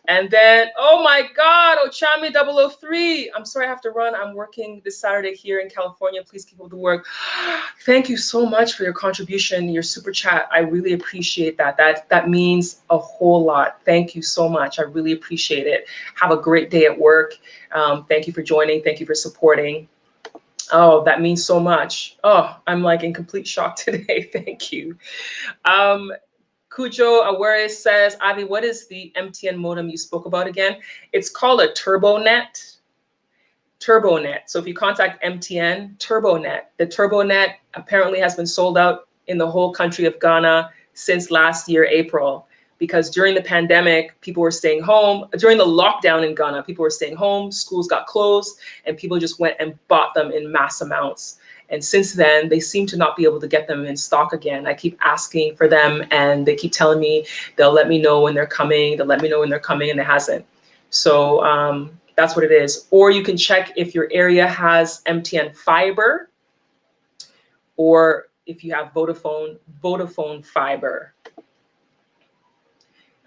And then, oh my God, Ochami 003. I'm sorry I have to run. I'm working this Saturday here in California. Please keep up the work. Thank you so much for your contribution, your super chat. I really appreciate that. That means a whole lot. Thank you so much. I really appreciate it. Have a great day at work. Thank you for joining. Thank you for supporting. Oh, that means so much. Oh, I'm like in complete shock today. Thank you. Cujo Aware says, Avi, what is the MTN modem you spoke about again? It's called a TurboNet. TurboNet. So if you contact MTN, TurboNet. The TurboNet apparently has been sold out in the whole country of Ghana since last year, April, because during the pandemic, people were staying home. During the lockdown in Ghana, people were staying home, schools got closed, and people just went and bought them in mass amounts. And since then, they seem to not be able to get them in stock again. I keep asking for them and they keep telling me they'll let me know when they're coming. They'll let me know when they're coming, and it hasn't. So that's what it is. Or you can check if your area has MTN fiber, or if you have Vodafone fiber.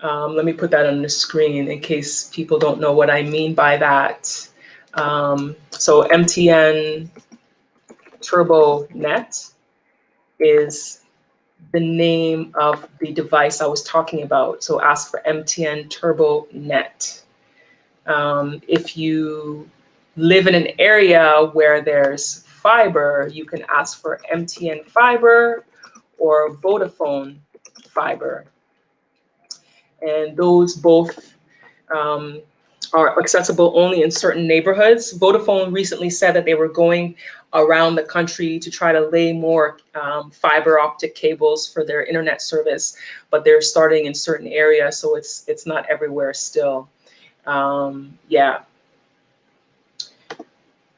Let me put that on the screen in case people don't know what I mean by that. So MTN TurboNet is the name of the device I was talking about. So ask for MTN Turbo Net. If you live in an area where there's fiber, you can ask for MTN Fiber or Vodafone Fiber. And those both um, are accessible only in certain neighborhoods. Vodafone recently said that they were going around the country to try to lay more fiber optic cables for their internet service, but they're starting in certain areas, so it's not everywhere still. Yeah.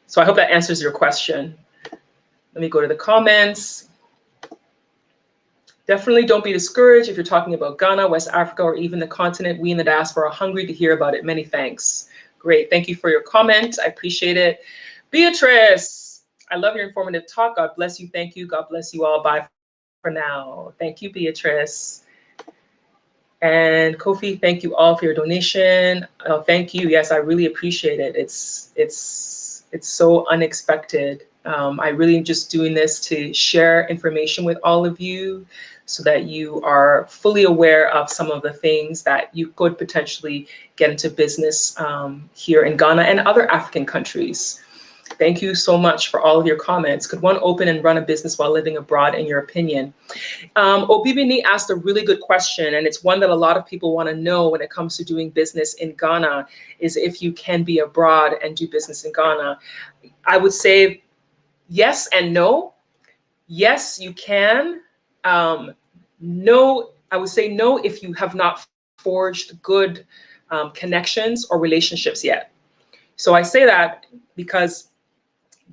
So I hope that answers your question. Let me go to the comments. Definitely don't be discouraged if you're talking about Ghana, West Africa, or even the continent. We in the diaspora are hungry to hear about it. Many thanks. Great. Thank you for your comment. I appreciate it. Beatrice, I love your informative talk. God bless you. Thank you. God bless you all. Bye for now. Thank you, Beatrice. And Kofi, thank you all for your donation. Oh, thank you. Yes, I really appreciate it. It's so unexpected. I really am just doing this to share information with all of you so that you are fully aware of some of the things that you could potentially get into business here in Ghana and other African countries. Thank you so much for all of your comments. Could one open and run a business while living abroad, in your opinion? Obibini asked a really good question, and it's one that a lot of people want to know when it comes to doing business in Ghana, is if you can be abroad and do business in Ghana. I would say yes and no. Yes, you can. No, I would say no if you have not forged good connections or relationships yet. So I say that because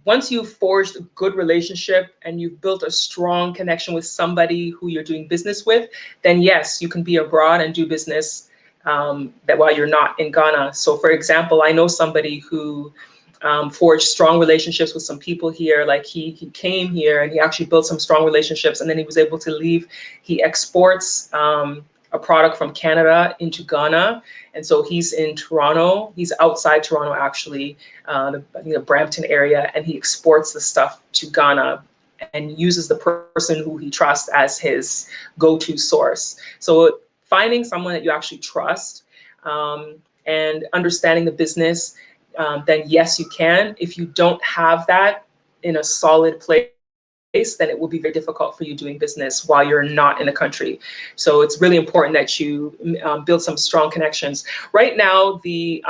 once you've forged a good relationship and you've built a strong connection with somebody who you're doing business with, then yes, you can be abroad and do business that while you're not in Ghana. So for example, I know somebody who forged strong relationships with some people here. Like he came here and he actually built some strong relationships, and then he was able to leave. He exports a product from Canada into Ghana. And so he's in Toronto. He's outside Toronto, actually, the Brampton area, and he exports the stuff to Ghana and uses the person who he trusts as his go-to source. So finding someone that you actually trust and understanding the business, then yes, you can. If you don't have that in a solid place, then it will be very difficult for you doing business while you're not in the country. So it's really important that you build some strong connections. Right now, the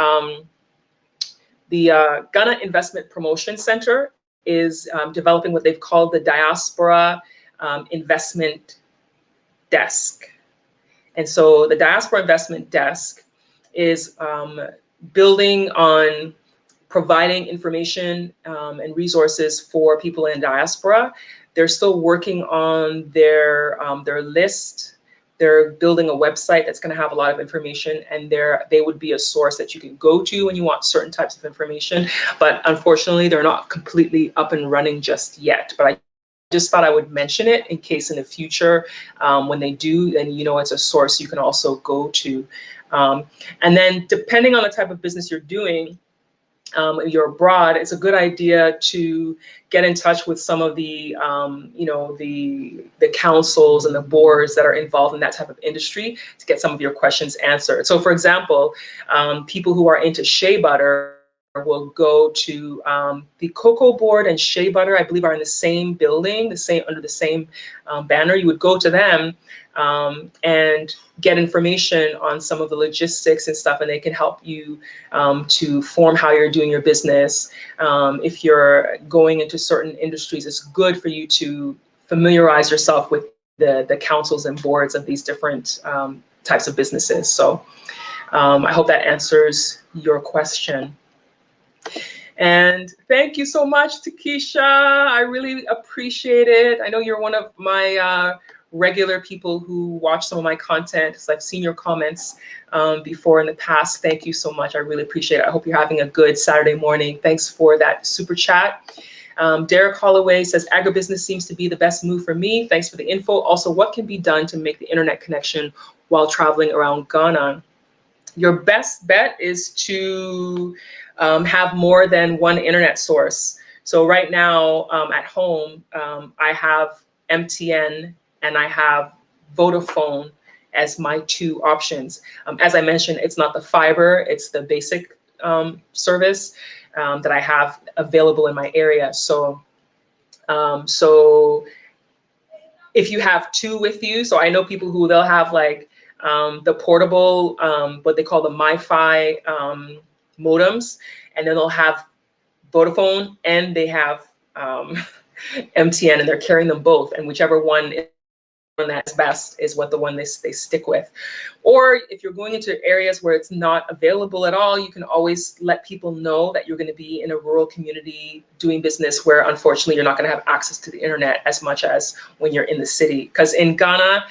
Ghana Investment Promotion Center is developing what they've called the Diaspora Investment Desk. And so the Diaspora Investment Desk is building on providing information and resources for people in diaspora. They're still working on their list. They're building a website that's going to have a lot of information, and they would be a source that you can go to when you want certain types of information. But unfortunately, they're not completely up and running just yet. But I just thought I would mention it in case in the future, when they do, then you know it's a source you can also go to. And then depending on the type of business you're doing, if you're abroad, it's a good idea to get in touch with some of the, the councils and the boards that are involved in that type of industry to get some of your questions answered. So, for example, people who are into shea butter will go to the Cocoa Board and Shea Butter, I believe, are in the same building, under the same banner. You would go to them and get information on some of the logistics and stuff, and they can help you to form how you're doing your business. If you're going into certain industries, it's good for you to familiarize yourself with the councils and boards of these different types of businesses. So I hope that answers your question. And thank you so much, Takesha. I really appreciate it. I know you're one of my regular people who watch some of my content, because I've seen your comments before in the past. Thank you so much. I really appreciate it. I hope you're having a good Saturday morning. Thanks for that super chat. Derek Holloway says, agribusiness seems to be the best move for me. Thanks for the info. Also, what can be done to make the internet connection while traveling around Ghana? Your best bet is to have more than one internet source. So right now at home, I have MTN and I have Vodafone as my two options. As I mentioned, it's not the fiber, it's the basic service that I have available in my area. So if you have two with you, so I know people who they'll have like the portable, what they call the MiFi modems, and then they'll have Vodafone and they have MTN, and they're carrying them both, and whichever one that's best is what the one they stick with. Or if you're going into areas where it's not available at all, you can always let people know that you're going to be in a rural community doing business where unfortunately you're not going to have access to the internet as much as when you're in the city. Because in Ghana,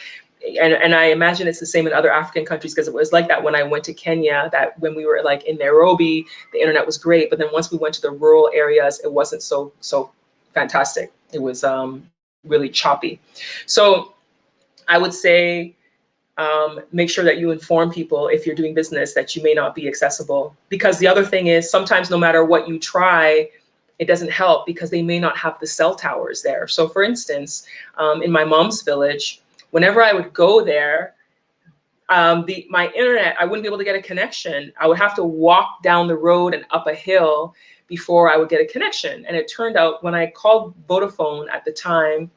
and I imagine it's the same in other African countries, because it was like that when I went to Kenya, that when we were like in Nairobi, the internet was great, but then once we went to the rural areas, it wasn't so fantastic. It was really choppy. So I would say make sure that you inform people if you're doing business that you may not be accessible. Because the other thing is, sometimes no matter what you try, it doesn't help because they may not have the cell towers there. So for instance, in my mom's village, whenever I would go there, my internet, I wouldn't be able to get a connection. I would have to walk down the road and up a hill before I would get a connection. And it turned out when I called Vodafone at the time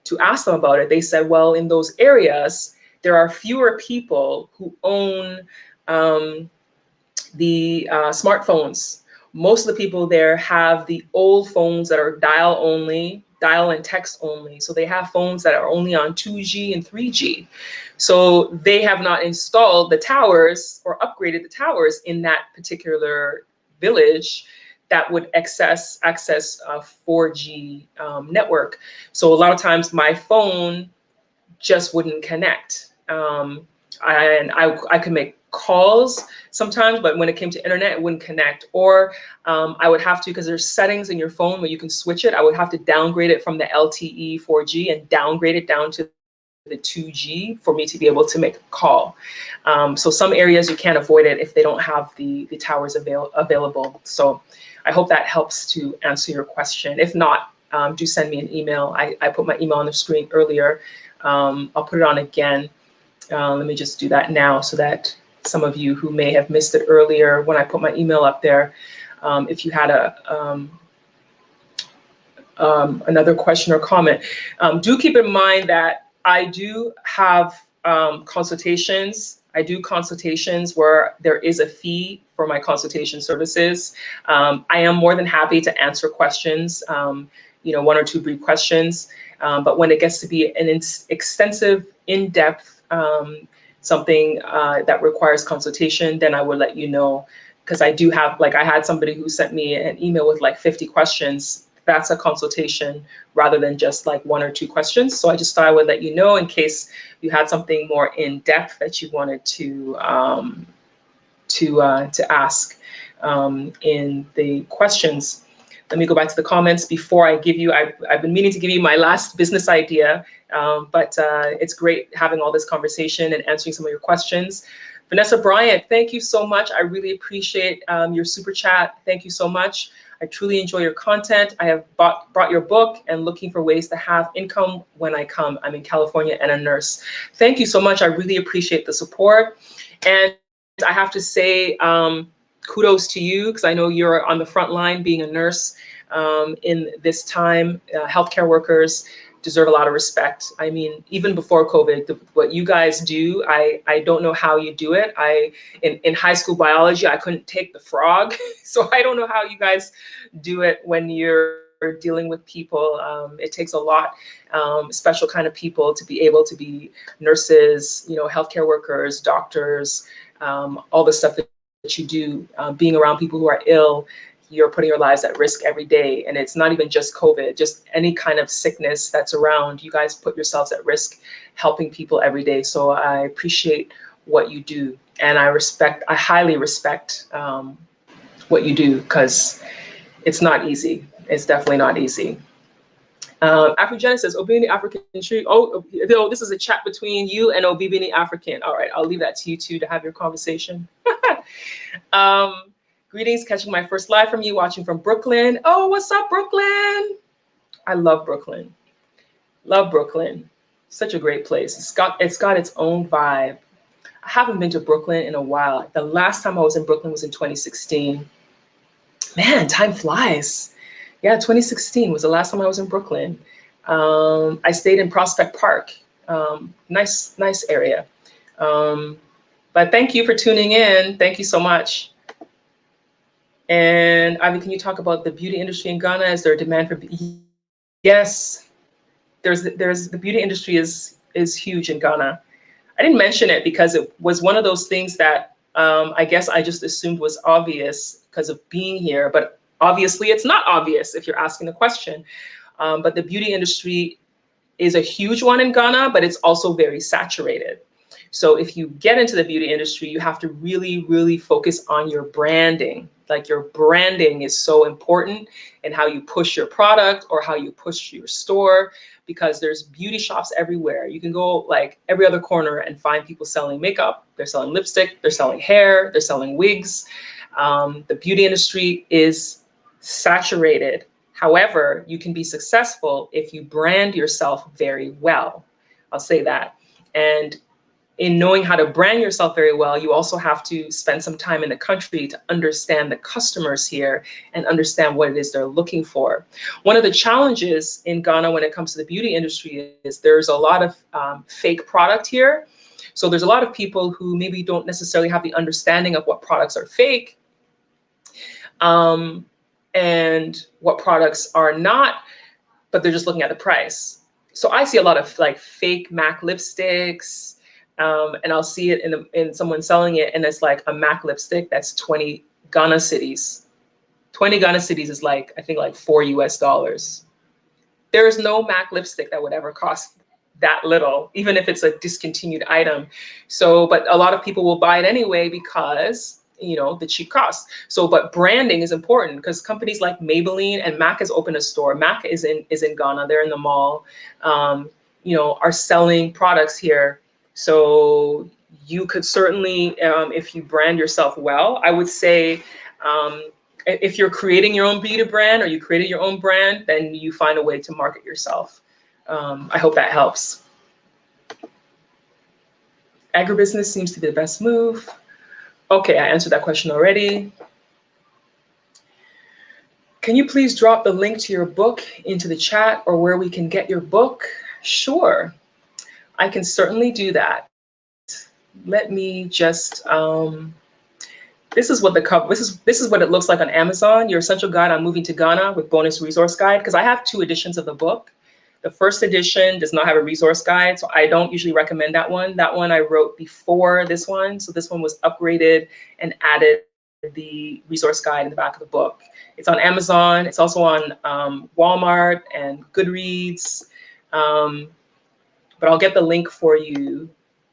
to ask them about it, they said, well, in those areas, there are fewer people who own the smartphones. Most of the people there have the old phones that are dial and text only. So they have phones that are only on 2G and 3G. So they have not installed the towers or upgraded the towers in that particular village that would access a 4G network. So a lot of times my phone just wouldn't connect. I could make calls sometimes, but when it came to internet, it wouldn't connect. Or I would have to, because there's settings in your phone where you can switch it, I would have to downgrade it from the LTE 4G and downgrade it down to the 2G for me to be able to make a call. So some areas you can't avoid it if they don't have the towers available. So I hope that helps to answer your question. If not, do send me an email. I put my email on the screen earlier. I'll put it on again. Let me just do that now so that some of you who may have missed it earlier when I put my email up there, if you had another question or comment, do keep in mind that I do have consultations. I do consultations where there is a fee for my consultation services. I am more than happy to answer questions, one or two brief questions. But when it gets to be an extensive, in-depth, something that requires consultation, then I will let you know. Because I do have, I had somebody who sent me an email with like 50 questions. That's a consultation rather than just like one or two questions. So I just thought I would let you know in case you had something more in depth that you wanted to ask in the questions. Let me go back to the comments before I give you, I've been meaning to give you my last business idea, but it's great having all this conversation and answering some of your questions. Vanessa Bryant, thank you so much. I really appreciate your super chat. Thank you so much. I truly enjoy your content. I have brought your book and looking for ways to have income when I come. I'm in California and a nurse. Thank you so much. I really appreciate the support. And I have to say, kudos to you, because I know you're on the front line being a nurse in this time. Healthcare workers deserve a lot of respect. I mean, even before COVID, what you guys do, I don't know how you do it. In high school biology, I couldn't take the frog. So I don't know how you guys do it when you're dealing with people. It takes a lot, special kind of people to be able to be nurses, healthcare workers, doctors, all the stuff that you do, being around people who are ill. You're putting your lives at risk every day. And it's not even just COVID, just any kind of sickness that's around. You guys put yourselves at risk helping people every day. So I appreciate what you do. And I highly respect what you do, because it's not easy. It's definitely not easy. Afrogenesis says, Obini African tree. Oh, this is a chat between you and Obini African. All right, I'll leave that to you two to have your conversation. Greetings, catching my first live from you, watching from Brooklyn. Oh, what's up, Brooklyn? I love Brooklyn. Love Brooklyn. Such a great place. It's got its own vibe. I haven't been to Brooklyn in a while. The last time I was in Brooklyn was in 2016. Man, time flies. Yeah, 2016 was the last time I was in Brooklyn. I stayed in Prospect Park. Nice area. Um, but thank you for tuning in. Thank you so much. And Ivy, can you talk about the beauty industry in Ghana? Is there a demand for? Yes, there's the beauty industry is huge in Ghana. I didn't mention it because it was one of those things that I guess I just assumed was obvious because of being here, but obviously it's not obvious if you're asking the question. But the beauty industry is a huge one in Ghana, but it's also very saturated. So if you get into the beauty industry, you have to really, really focus on your branding. Like your branding is so important in how you push your product or how you push your store, because there's beauty shops everywhere. You can go like every other corner and find people selling makeup. They're selling lipstick, they're selling hair, they're selling wigs. The beauty industry is saturated. However, you can be successful if you brand yourself very well. I'll say that. And in knowing how to brand yourself very well, you also have to spend some time in the country to understand the customers here and understand what it is they're looking for. One of the challenges in Ghana when it comes to the beauty industry is there's a lot of fake product here. So there's a lot of people who maybe don't necessarily have the understanding of what products are fake, and what products are not, but they're just looking at the price. So I see a lot of like fake MAC lipsticks, and I'll see it in someone selling it, and it's like a MAC lipstick that's 20 Ghana cities. 20 Ghana cities is like, I think like $4 US. There is no MAC lipstick that would ever cost that little, even if it's a discontinued item. So, but a lot of people will buy it anyway because, you know, the cheap cost. So, but branding is important because companies like Maybelline and MAC has opened a store. MAC is in Ghana. They're in the mall. Are selling products here. So you could certainly, if you brand yourself well, I would say, if you're creating your own beauty brand or you created your own brand, then you find a way to market yourself. I hope that helps. Agribusiness seems to be the best move. Okay, I answered that question already. Can you please drop the link to your book into the chat or where we can get your book? Sure, I can certainly do that. Let me just, this is what the cover, this is what it looks like on Amazon, Your Essential Guide on Moving to Ghana with Bonus Resource Guide, because I have 2 editions of the book. The first edition does not have a resource guide, so I don't usually recommend that one. That one I wrote before this one, so this one was upgraded and added the resource guide in the back of the book. It's on Amazon. It's also on Walmart and Goodreads, but I'll get the link for you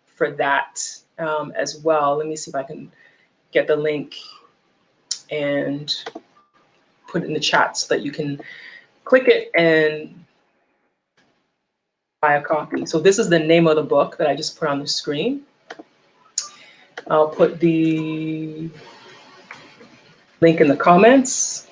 for that as well. Let me see if I can get the link and put it in the chat so that you can click it and buy a copy. So this is the name of the book that I just put on the screen. I'll put the link in the comments.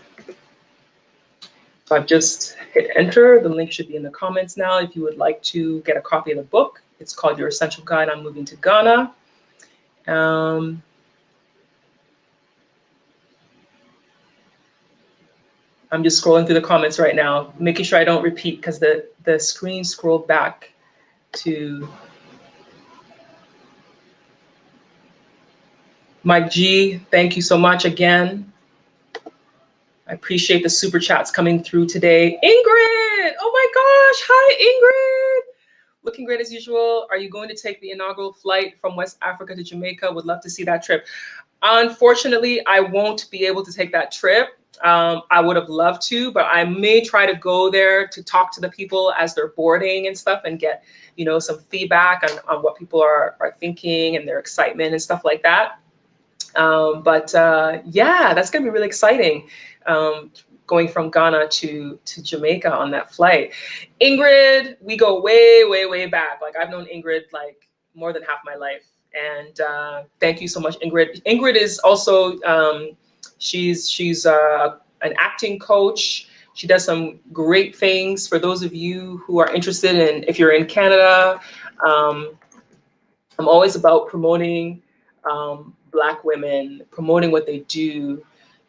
So I've just hit enter. The link should be in the comments now if you would like to get a copy of the book. It's called Your Essential Guide on Moving to Ghana. I'm just scrolling through the comments right now, making sure I don't repeat because the screen scrolled back to Mike G. Thank you so much again. I appreciate the super chats coming through today. Ingrid! Oh my gosh, hi Ingrid! Looking great as usual. Are you going to take the inaugural flight from West Africa to Jamaica? Would love to see that trip. Unfortunately, I won't be able to take that trip. I would have loved to, but I may try to go there to talk to the people as they're boarding and stuff and get, some feedback on what people are thinking and their excitement and stuff like that. Yeah, that's going to be really exciting. Going from Ghana to Jamaica on that flight. Ingrid, we go way, way, way back. Like I've known Ingrid like more than half my life. And thank you so much, Ingrid. Ingrid is also, she's an acting coach. She does some great things for those of you who are interested in, if you're in Canada. Um, I'm always about promoting Black women, promoting what they do.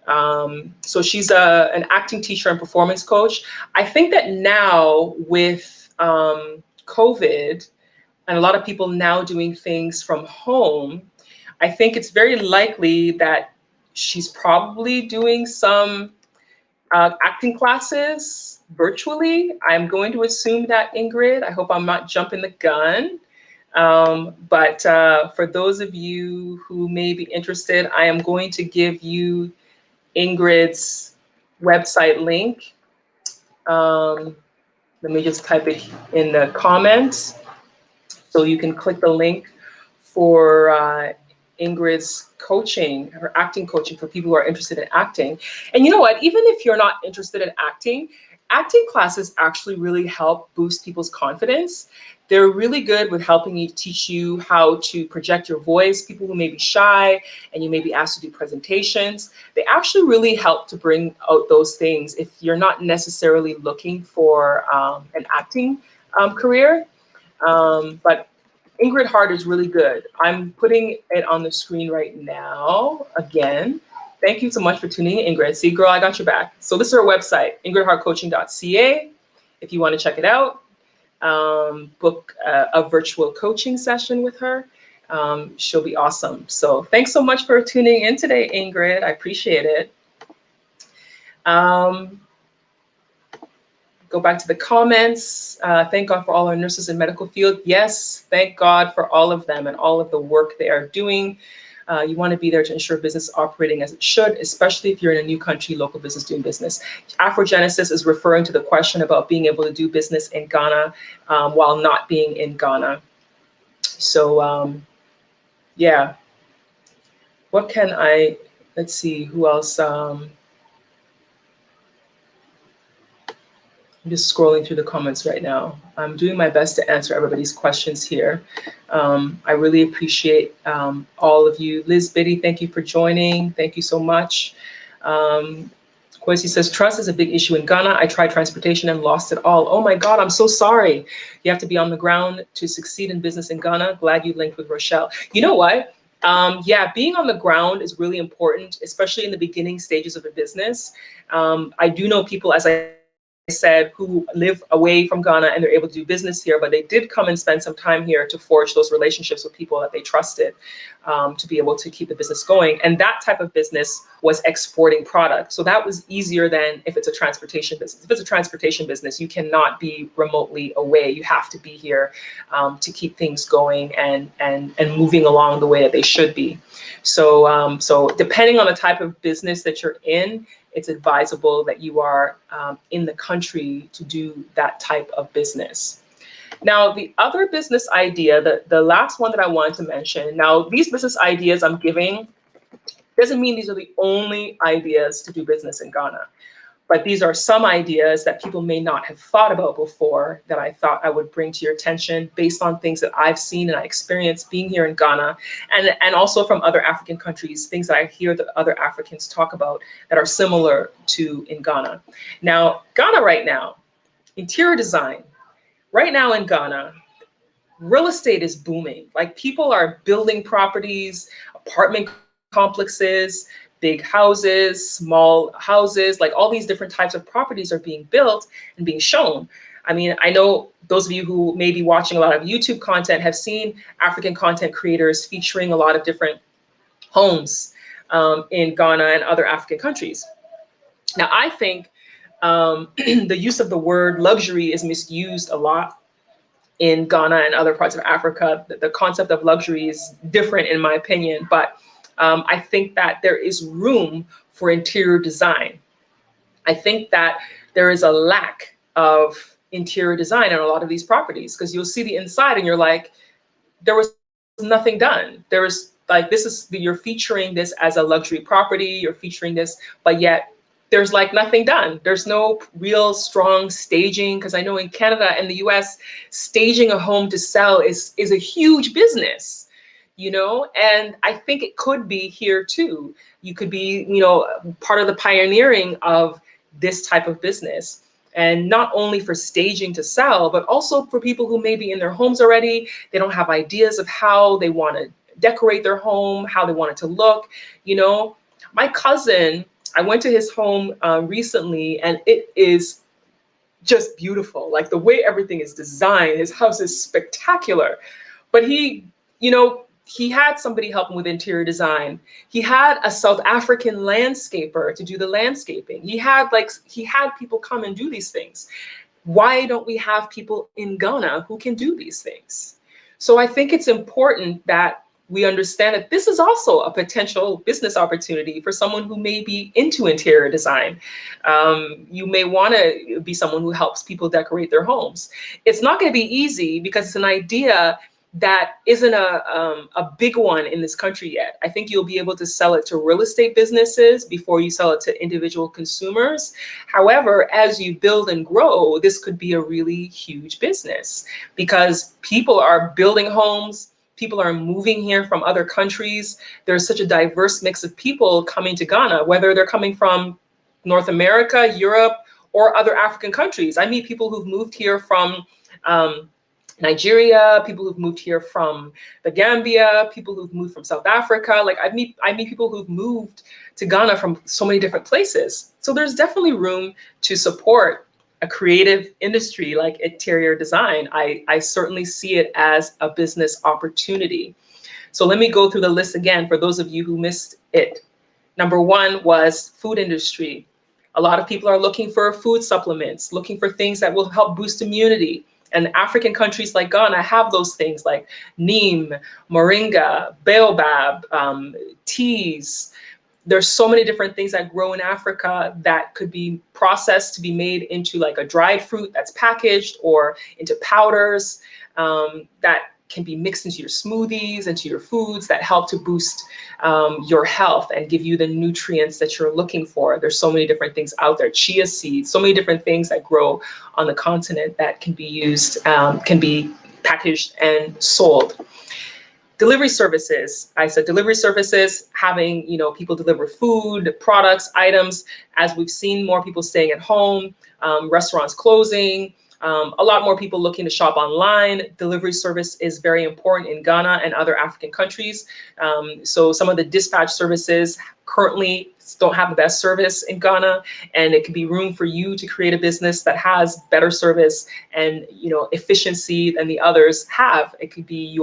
So she's an acting teacher and performance coach. I think that now with COVID and a lot of people now doing things from home, I think it's very likely that she's probably doing some acting classes virtually. I'm going to assume that, Ingrid. I hope I'm not jumping the gun. But for those of you who may be interested, I am going to give you Ingrid's website link. Let me just type it in the comments so you can click the link for Ingrid's coaching, her acting coaching for people who are interested in acting. And you know what? Even if you're not interested in acting, acting classes actually really help boost people's confidence. They're really good with helping you teach you how to project your voice. People who may be shy and you may be asked to do presentations, they actually really help to bring out those things if you're not necessarily looking for an acting career. But Ingrid Hart is really good. I'm putting it on the screen right now again. Thank you so much for tuning in, Ingrid. See, girl, I got your back. So this is her website, ingridhartcoaching.ca. If you want to check it out, book a virtual coaching session with her. She'll be awesome. So thanks so much for tuning in today, Ingrid. I appreciate it. Go back to the comments. Thank God for all our nurses in medical field. Yes, thank God for all of them and all of the work they are doing. You want to be there to ensure business operating as it should, especially if you're in a new country, local business doing business. Afrogenesis is referring to the question about being able to do business in Ghana while not being in Ghana. So yeah, what can let's see, who else? I'm just scrolling through the comments right now. I'm doing my best to answer everybody's questions here. I really appreciate all of you. Liz Biddy, thank you for joining. Thank you so much. Kwesi says, trust is a big issue in Ghana. I tried transportation and lost it all. Oh my God, I'm so sorry. You have to be on the ground to succeed in business in Ghana. Glad you linked with Rochelle. You know what? Yeah, being on the ground is really important, especially in the beginning stages of a business. I do know people, as I said, who live away from Ghana and they're able to do business here, but they did come and spend some time here to forge those relationships with people that they trusted to be able to keep the business going. And that type of business was exporting product. So that was easier than if it's a transportation business. If it's a transportation business, you cannot be remotely away. You have to be here to keep things going and moving along the way that they should be. So, so depending on the type of business that you're in, it's advisable that you are in the country to do that type of business. Now, the other business idea, the last one that I wanted to mention, now these business ideas I'm giving doesn't mean these are the only ideas to do business in Ghana. But these are some ideas that people may not have thought about before that I thought I would bring to your attention based on things that I've seen and I experienced being here in Ghana and also from other African countries, things that I hear that other Africans talk about that are similar to in Ghana. Now, Ghana right now, interior design, right now in Ghana, real estate is booming. Like people are building properties, apartment complexes, big houses, small houses, like all these different types of properties are being built and being shown. I mean, I know those of you who may be watching a lot of YouTube content have seen African content creators featuring a lot of different homes in Ghana and other African countries. Now, I think the use of the word luxury is misused a lot in Ghana and other parts of Africa. The concept of luxury is different in my opinion, but I think that there is room for interior design. I think that there is a lack of interior design on a lot of these properties because you'll see the inside and you're like, there was nothing done. There was like, you're featuring this as a luxury property, you're featuring this, but yet there's like nothing done. There's no real strong staging because I know in Canada and the US, staging a home to sell is a huge business, you know, and I think it could be here too. You could be, you know, part of the pioneering of this type of business. And not only for staging to sell, but also for people who may be in their homes already. They don't have ideas of how they want to decorate their home, how they want it to look. You know, my cousin, I went to his home recently, and it is just beautiful. Like the way everything is designed, his house is spectacular. But he had somebody help him with interior design. He had a South African landscaper to do the landscaping. He had people come and do these things. Why don't we have people in Ghana who can do these things? So I think it's important that we understand that this is also a potential business opportunity for someone who may be into interior design. You may want to be someone who helps people decorate their homes. It's not going to be easy because it's an idea that isn't a big one in this country yet. I think you'll be able to sell it to real estate businesses before you sell it to individual consumers. However, as you build and grow, this could be a really huge business because people are building homes. People are moving here from other countries. There's such a diverse mix of people coming to Ghana, whether they're coming from North America, Europe, or other African countries. I meet people who've moved here from Nigeria, people who've moved here from the Gambia, people who've moved from South Africa. Like I meet people who've moved to Ghana from so many different places. So there's definitely room to support a creative industry like interior design. I certainly see it as a business opportunity. So let me go through the list again for those of you who missed it. Number one was food industry. A lot of people are looking for food supplements, looking for things that will help boost immunity. And African countries like Ghana have those things like neem, moringa, baobab, teas. There's so many different things that grow in Africa that could be processed to be made into like a dried fruit that's packaged or into powders that can be mixed into your smoothies, into your foods that help to boost your health and give you the nutrients that you're looking for. There's so many different things out there, chia seeds, so many different things that grow on the continent that can be used, can be packaged and sold. Delivery services. I said delivery services, having people deliver food, products, items. As we've seen more people staying at home, restaurants closing, a lot more people looking to shop online. Delivery service is very important in Ghana and other African countries. So some of the dispatch services currently don't have the best service in Ghana, and it could be room for you to create a business that has better service and efficiency than the others have. It could be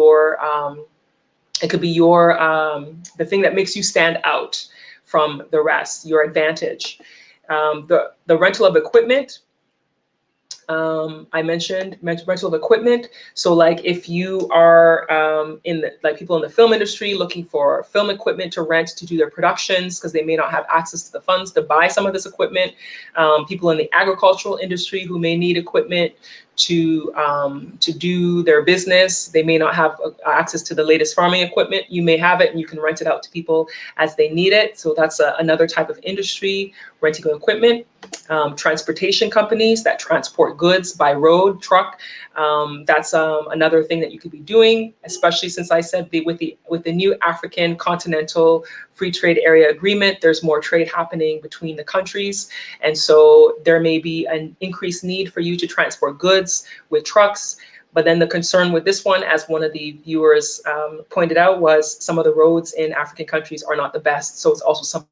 the thing that makes you stand out from the rest, your advantage. The rental of equipment. I mentioned rental of equipment. So like if you are people in the film industry looking for film equipment to rent to do their productions because they may not have access to the funds to buy some of this equipment. People in the agricultural industry who may need equipment to do their business. They may not have access to the latest farming equipment. You may have it and you can rent it out to people as they need it. So that's another type of industry, renting equipment. Transportation companies that transport goods by road, truck. That's another thing that you could be doing, especially since I said with the new African Continental Free Trade Area Agreement, there's more trade happening between the countries. And so there may be an increased need for you to transport goods with trucks. But then the concern with this one, as one of the viewers pointed out, was some of the roads in African countries are not the best. So it's also something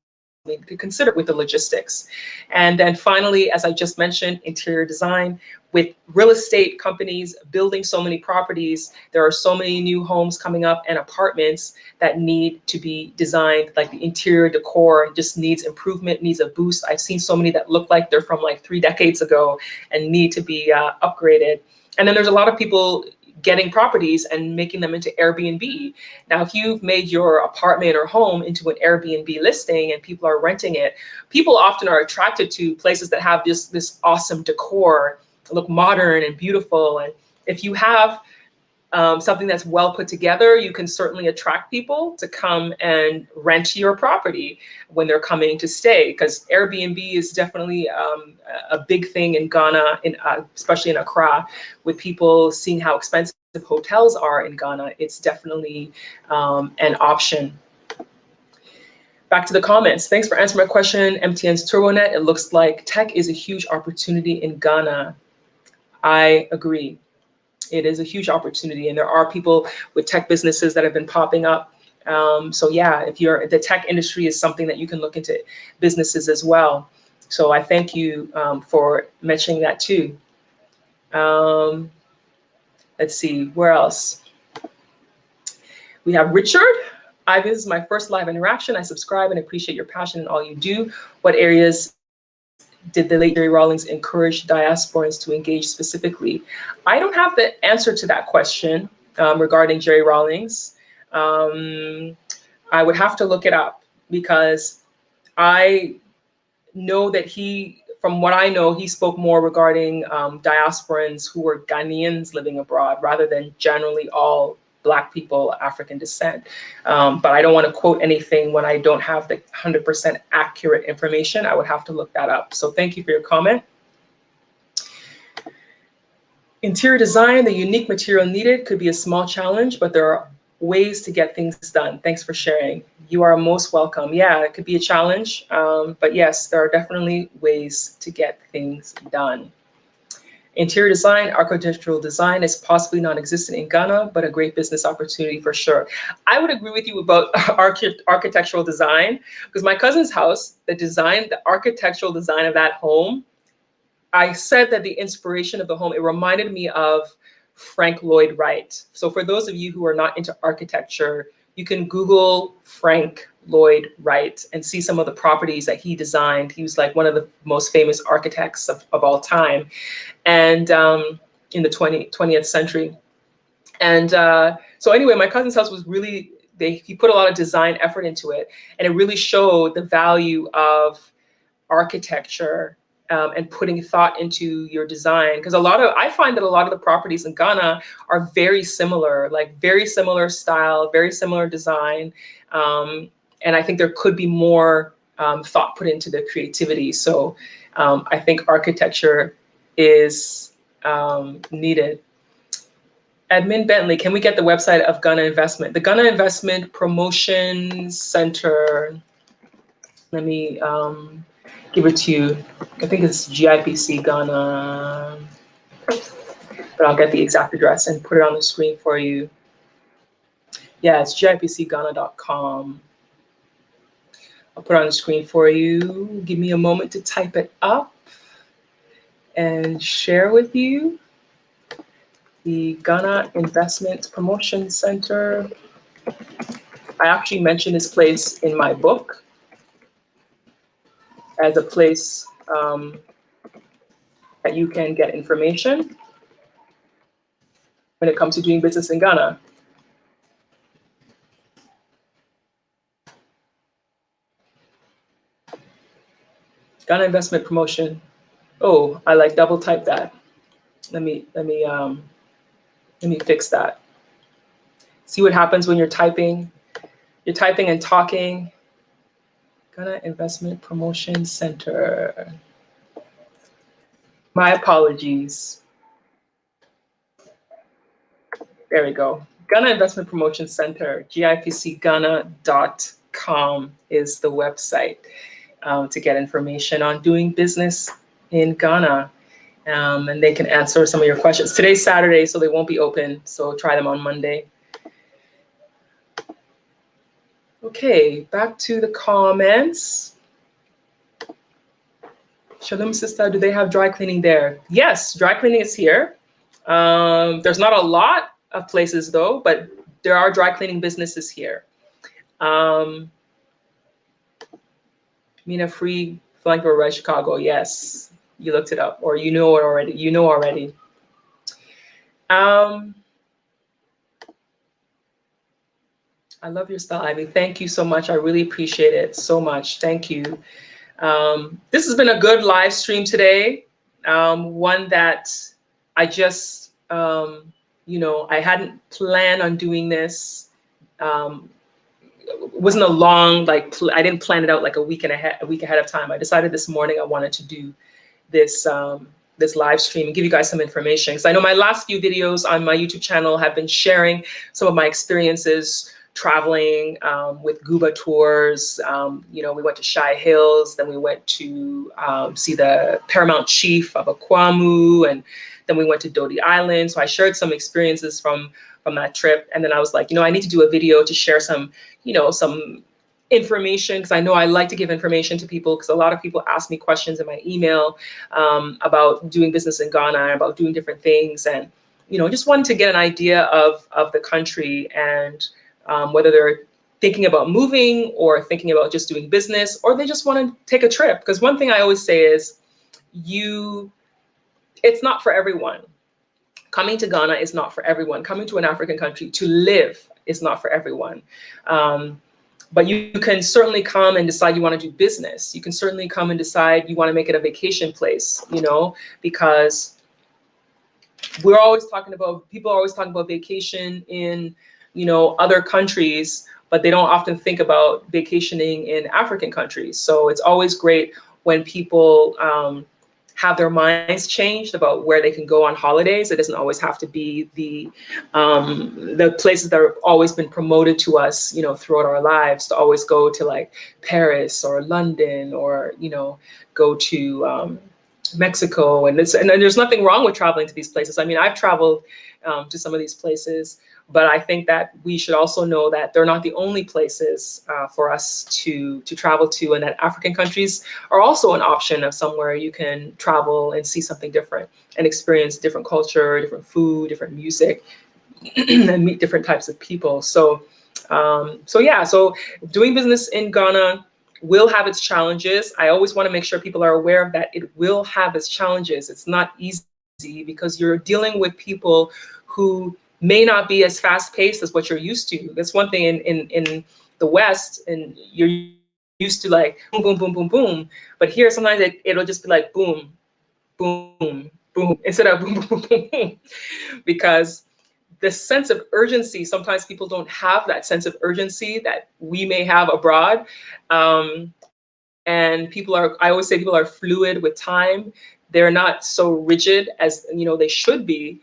to consider with the logistics. And then finally, as I just mentioned, interior design. With real estate companies building so many properties, there are so many new homes coming up and apartments that need to be designed, like the interior decor just needs improvement, needs a boost. I've seen so many that look like they're from like 3 decades ago and need to be upgraded. And then there's a lot of people getting properties and making them into Airbnb. Now, if you've made your apartment or home into an Airbnb listing and people are renting it, people often are attracted to places that have this awesome decor, look modern and beautiful. And if you have something that's well put together, you can certainly attract people to come and rent your property when they're coming to stay, because Airbnb is definitely a big thing in Ghana, especially in Accra, with people seeing how expensive hotels are in Ghana. It's definitely an option. Back to the comments. Thanks for answering my question. MTN's TurboNet. It looks like tech is a huge opportunity in Ghana. I agree. It is a huge opportunity, and there are people with tech businesses that have been popping up. So yeah, if the tech industry is something that you can look into businesses as well. So I thank you for mentioning that too. Let's see, where else? We have Richard. Ivy, this is my first live interaction. I subscribe and appreciate your passion in all you do. What areas did the late Jerry Rawlings encourage diasporans to engage specifically? I don't have the answer to that question regarding Jerry Rawlings. I would have to look it up because I know that from what I know, he spoke more regarding diasporans who were Ghanaians living abroad rather than generally all Black people, African descent. But I don't want to quote anything when I don't have the 100% accurate information. I would have to look that up. So thank you for your comment. Interior design, the unique material needed could be a small challenge, but there are ways to get things done. Thanks for sharing. You are most welcome. Yeah, it could be a challenge, but yes, there are definitely ways to get things done. Interior design, architectural design is possibly non-existent in Ghana, but a great business opportunity for sure. I would agree with you about architectural design, because my cousin's house, the architectural design of that home, I said that the inspiration of the home, it reminded me of Frank Lloyd Wright. So for those of you who are not into architecture, you can Google Frank Lloyd Wright and see some of the properties that he designed. He was like one of the most famous architects of all time, and in the 20th century. And so anyway, my cousin's house was really, he put a lot of design effort into it, and it really showed the value of architecture and putting thought into your design. Because I find that a lot of the properties in Ghana are very similar, like very similar style, very similar design. And I think there could be more thought put into the creativity. So I think architecture is needed. Admin Bentley, can we get the website of Ghana Investment? The Ghana Investment Promotion Center, let me give it to you. I think it's GIPC Ghana, but I'll get the exact address and put it on the screen for you. Yeah, it's gipcghana.com. I'll put it on the screen for you. Give me a moment to type it up and share with you. The Ghana Investment Promotion Center. I actually mentioned this place in my book as a place that you can get information when it comes to doing business in Ghana. Ghana Investment Promotion. Oh, I like double type that. Let me fix that. See what happens when you're typing. You're typing and talking. Ghana Investment Promotion Center. My apologies. There we go. Ghana Investment Promotion Center, gipcghana.com is the website to get information on doing business in Ghana. And they can answer some of your questions. Today's Saturday, so they won't be open, so try them on Monday. Okay, back to the comments. Shalom, sister, do they have dry cleaning there? Yes, dry cleaning is here. There's not a lot of places though, but there are dry cleaning businesses here. Mina Free, Flanker Red Chicago, yes, you looked it up, or you know it already. You know already. I love your style, Ivy. Thank you so much. I really appreciate it so much. Thank you. This has been a good live stream today. One that I just, I hadn't planned on doing this. It wasn't a long, I didn't plan it out like a week ahead of time. I decided this morning I wanted to do this this live stream and give you guys some information. Because I know my last few videos on my YouTube channel have been sharing some of my experiences traveling with Guba tours. We went to Shy Hills, then we went to see the Paramount Chief of Akwamu, and then we went to Dodi Island. So I shared some experiences from that trip, and then I was like, I need to do a video to share some information, because I know I like to give information to people, because a lot of people ask me questions in my email about doing business in Ghana, about doing different things, and just wanted to get an idea of the country, and whether they're thinking about moving or thinking about just doing business, or they just want to take a trip. Because one thing I always say is, it's not for everyone. Coming to Ghana is not for everyone. Coming to an African country to live is not for everyone. But you can certainly come and decide you want to do business. You can certainly come and decide you want to make it a vacation place, because people are always talking about vacation in, other countries, but they don't often think about vacationing in African countries. So it's always great when people have their minds changed about where they can go on holidays. It doesn't always have to be the places that have always been promoted to us, throughout our lives, to always go to like Paris or London, or, go to Mexico. And there's nothing wrong with traveling to these places. I mean, I've traveled to some of these places, but I think that we should also know that they're not the only places for us to travel to, and that African countries are also an option of somewhere you can travel and see something different and experience different culture, different food, different music, and meet different types of people. So doing business in Ghana will have its challenges. I always want to make sure people are aware of that. It will have its challenges. It's not easy, because you're dealing with people who may not be as fast paced as what you're used to. That's one thing in the West, and you're used to like boom, boom, boom, boom, boom. But here, sometimes it'll just be like boom, boom, boom, instead of boom, boom, boom, boom, boom. Because the sense of urgency, sometimes people don't have that sense of urgency that we may have abroad. And I always say people are fluid with time. They're not so rigid as, they should be.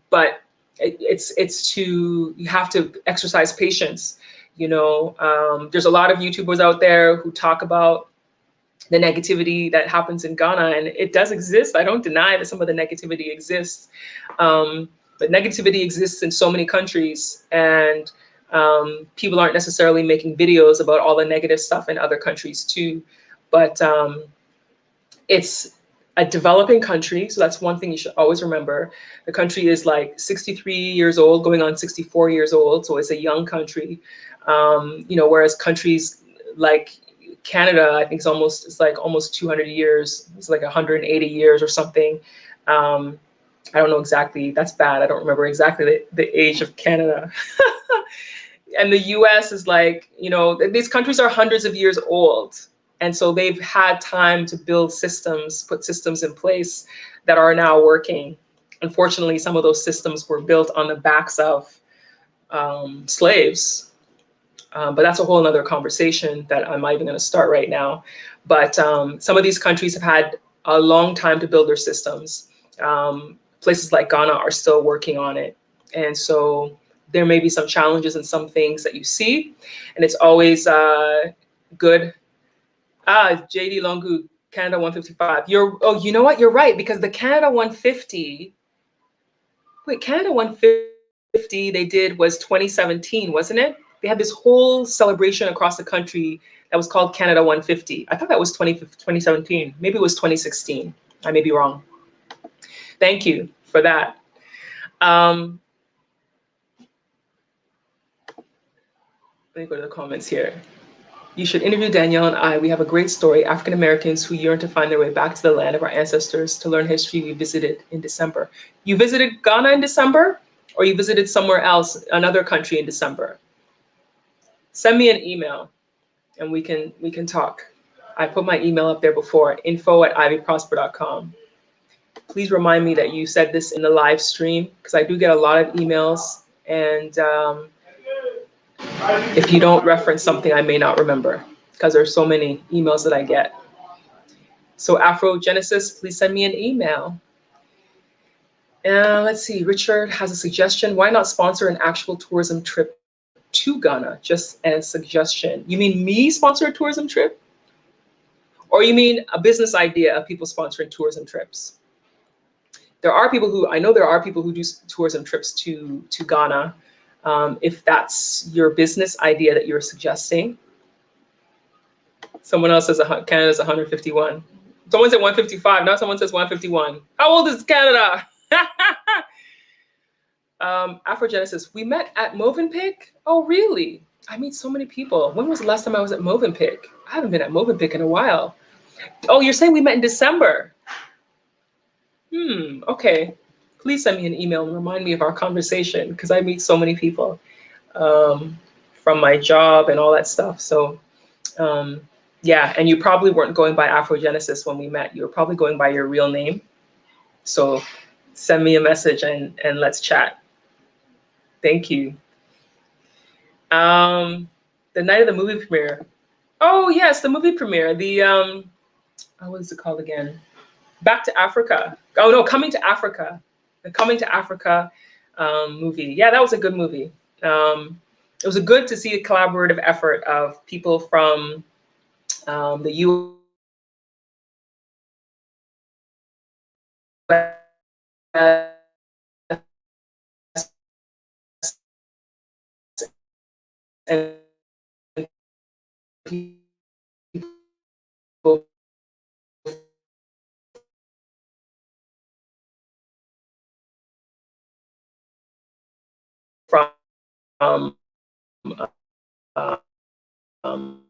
But you have to exercise patience. There's a lot of YouTubers out there who talk about the negativity that happens in Ghana, and it does exist. I don't deny that some of the negativity exists, but negativity exists in so many countries, and people aren't necessarily making videos about all the negative stuff in other countries too. But it's a developing country, so that's one thing you should always remember. The country is like 63 years old, going on 64 years old, so it's a young country. Whereas countries like Canada, I think it's like almost 200 years. It's like 180 years or something. I don't know exactly. That's bad. I don't remember exactly the age of Canada. And the US is like, these countries are hundreds of years old. And so they've had time to build systems, put systems in place that are now working. Unfortunately, some of those systems were built on the backs of slaves. But that's a whole nother conversation that I'm not even going to start right now. But some of these countries have had a long time to build their systems. Places like Ghana are still working on it. And so there may be some challenges in some things that you see. And it's always good. JD Longu, Canada 155. You know what? You're right, because the Canada 150, Canada 150 they did was 2017, wasn't it? They had this whole celebration across the country that was called Canada 150. I thought that was 2017. Maybe it was 2016. I may be wrong. Thank you for that. Let me go to the comments here. You should interview Danielle and I. We have a great story. African Americans who yearn to find their way back to the land of our ancestors to learn history. We visited in December. You visited Ghana in December, or you visited somewhere else, another country in December? Send me an email and we can talk. I put my email up there before, info@ivyprosper.com. Please remind me that you said this in the live stream, because I do get a lot of emails, and if you don't reference something, I may not remember, because there's so many emails that I get. So Afrogenesis, please send me an email. Let's see, Richard has a suggestion. Why not sponsor an actual tourism trip to Ghana, just as suggestion. You mean me sponsor a tourism trip? Or you mean a business idea of people sponsoring tourism trips? There are people who, I know there are people who do tourism trips to Ghana. If that's your business idea that you're suggesting. Someone else says Canada's 151. Someone said 155. Now someone says 151. How old is Canada? Afrogenesis. We met at Movenpick. Oh, really? I meet so many people. When was the last time I was at Movenpick? I haven't been at Movenpick in a while. Oh, you're saying we met in December? Okay. Please send me an email and remind me of our conversation because I meet so many people from my job and all that stuff. So yeah, and you probably weren't going by Afrogenesis when we met. You were probably going by your real name. So send me a message and let's chat. Thank you. The night of the movie premiere. Oh yes, the movie premiere. The what is it called again? Back to Africa. Oh no, Coming to Africa. The Coming to Africa movie. Yeah, that was a good movie. It was good to see a collaborative effort of people from the U.S. and people from um, um,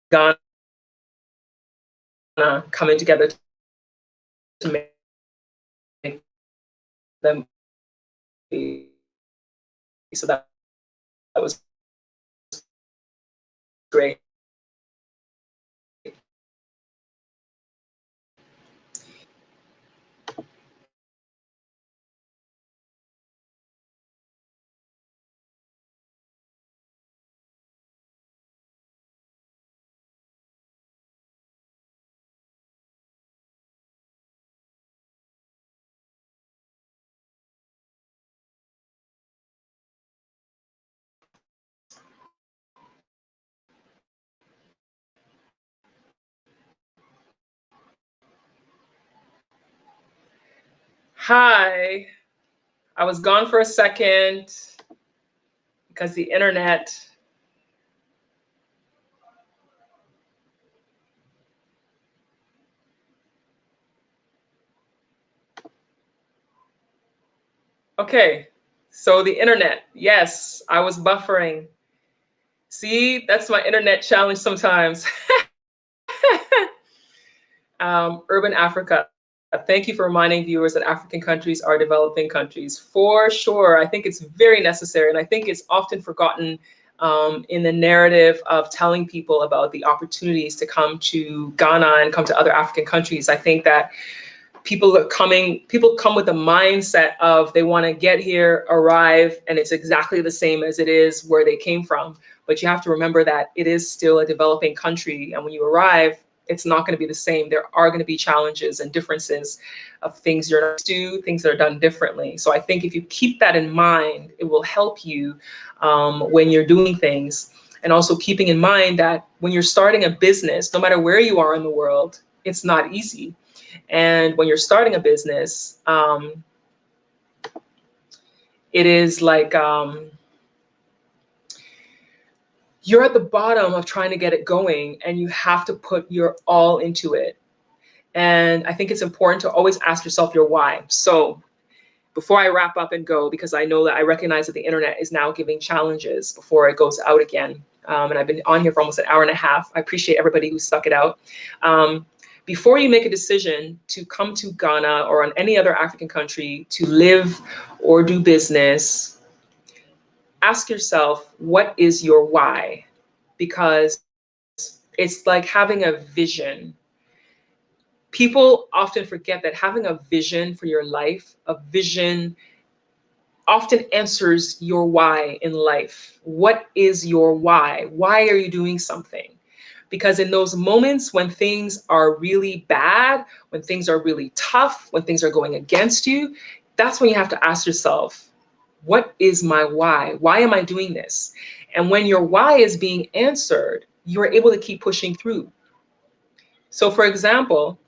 Ghana coming together to make them. So that was great. Hi, I was gone for a second because the internet. Okay, so the internet. Yes, I was buffering. See, that's my internet challenge sometimes. Urban Africa. Thank you for reminding viewers that African countries are developing countries. For sure. I think it's very necessary. And I think it's often forgotten in the narrative of telling people about the opportunities to come to Ghana and come to other African countries. I think that people come with a mindset of they want to get here, arrive, and it's exactly the same as it is where they came from. But you have to remember that it is still a developing country. And when you arrive, it's not going to be the same. There are going to be challenges and differences of things you're not to, things that are done differently. So I think if you keep that in mind, it will help you when you're doing things. And also keeping in mind that when you're starting a business, no matter where you are in the world, it's not easy. And when you're starting a business, it is like you're at the bottom of trying to get it going and you have to put your all into it. And I think it's important to always ask yourself your why. So before I wrap up and go, because I know that I recognize that the internet is now giving challenges before it goes out again. And I've been on here for almost an hour and a half. I appreciate everybody who stuck it out. Before you make a decision to come to Ghana or on any other African country to live or do business, ask yourself, what is your why? Because it's like having a vision. People often forget that having a vision for your life, a vision often answers your why in life. What is your why? Why are you doing something? Because in those moments when things are really bad, when things are really tough, when things are going against you, that's when you have to ask yourself, what is my why? Why am I doing this? And when your why is being answered, you're able to keep pushing through. So, for example,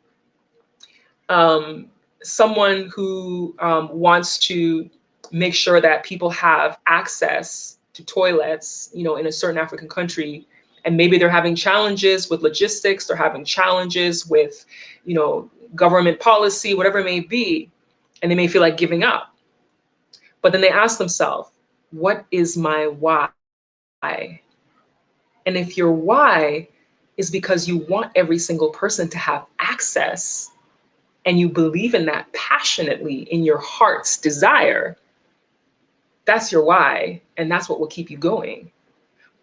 um, someone who wants to make sure that people have access to toilets, in a certain African country, and maybe they're having challenges with logistics, they're having challenges with, government policy, whatever it may be, and they may feel like giving up. But then they ask themselves, what is my why? And if your why is because you want every single person to have access, and you believe in that passionately in your heart's desire, that's your why. And that's what will keep you going.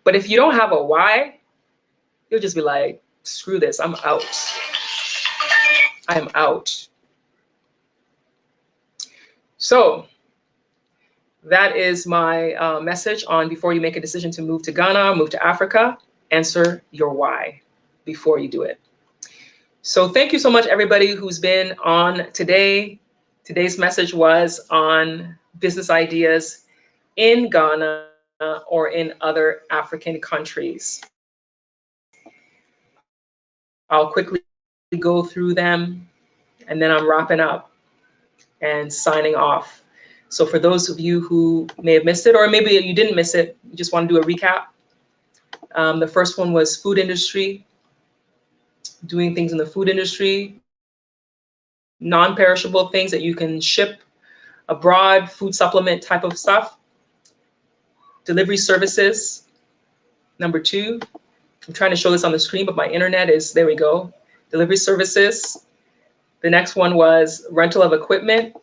But if you don't have a why, you'll just be like, screw this, I'm out. I'm out. So that is my message on before you make a decision to move to Ghana, move to Africa, answer your why before you do it. So thank you so much, everybody who's been on today. Today's message was on business ideas in Ghana or in other African countries. I'll quickly go through them and then I'm wrapping up and signing off. So for those of you who may have missed it, or maybe you didn't miss it, you just want to do a recap. The first one was food industry, doing things in the food industry, non-perishable things that you can ship abroad, food supplement type of stuff. Delivery services, number 2. I'm trying to show this on the screen, but my internet is, there we go. Delivery services. The next one was rental of equipment.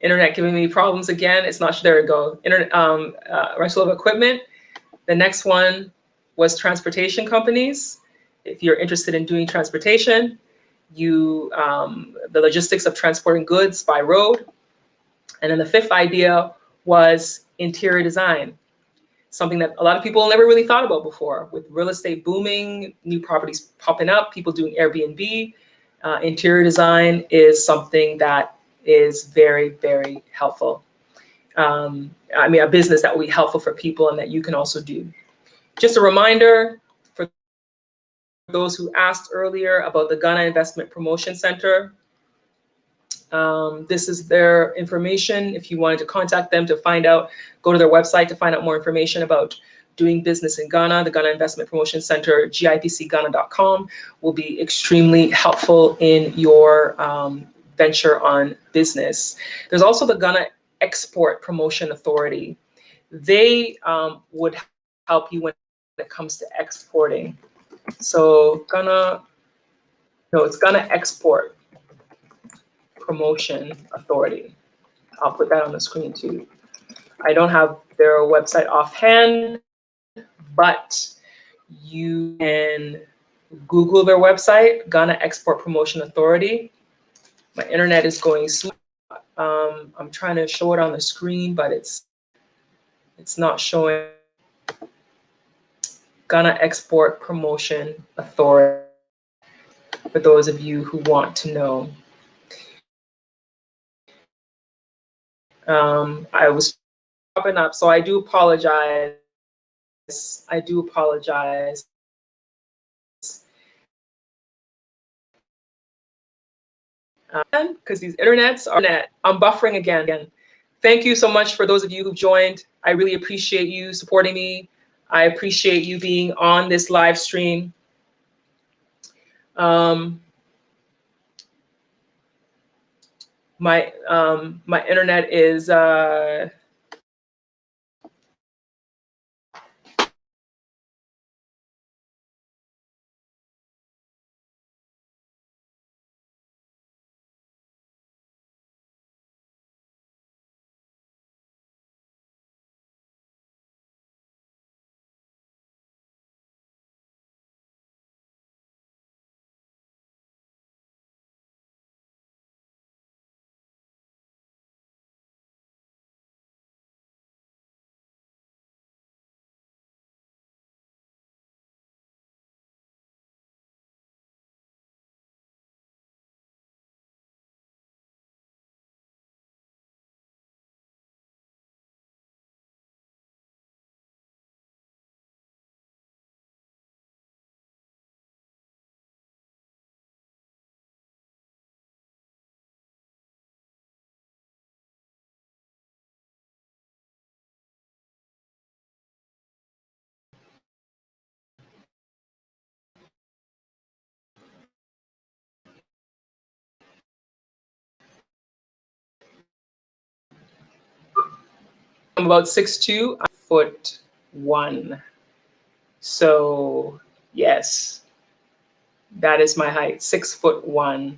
Internet giving me problems again. It's not, there we go. Rental of equipment. The next one was transportation companies. If you're interested in doing transportation, the logistics of transporting goods by road. And then the 5th idea was interior design, something that a lot of people never really thought about before. With real estate booming, new properties popping up, people doing Airbnb, interior design is something that is very, very helpful. A business that will be helpful for people and that you can also do. Just a reminder for those who asked earlier about the Ghana Investment Promotion Center. This is their information. If you wanted to contact them to find out, go to their website to find out more information about doing business in Ghana. The Ghana Investment Promotion Center, gipcghana.com, will be extremely helpful in your venture on business. There's also the Ghana Export Promotion Authority. They would help you when it comes to exporting. So it's Ghana Export Promotion Authority. I'll put that on the screen too. I don't have their website offhand, but you can Google their website, Ghana Export Promotion Authority. My internet is going slow. I'm trying to show it on the screen, but it's not showing. Ghana Export Promotion Authority, for those of you who want to know. I was popping up, so I do apologize. I do apologize. Because these internets are net. I'm buffering again. Thank you so much for those of you who joined. I really appreciate you supporting me. I appreciate you being on this live stream. My internet is I'm about 6'2", 1 foot. So yes, that is my height, 6'1".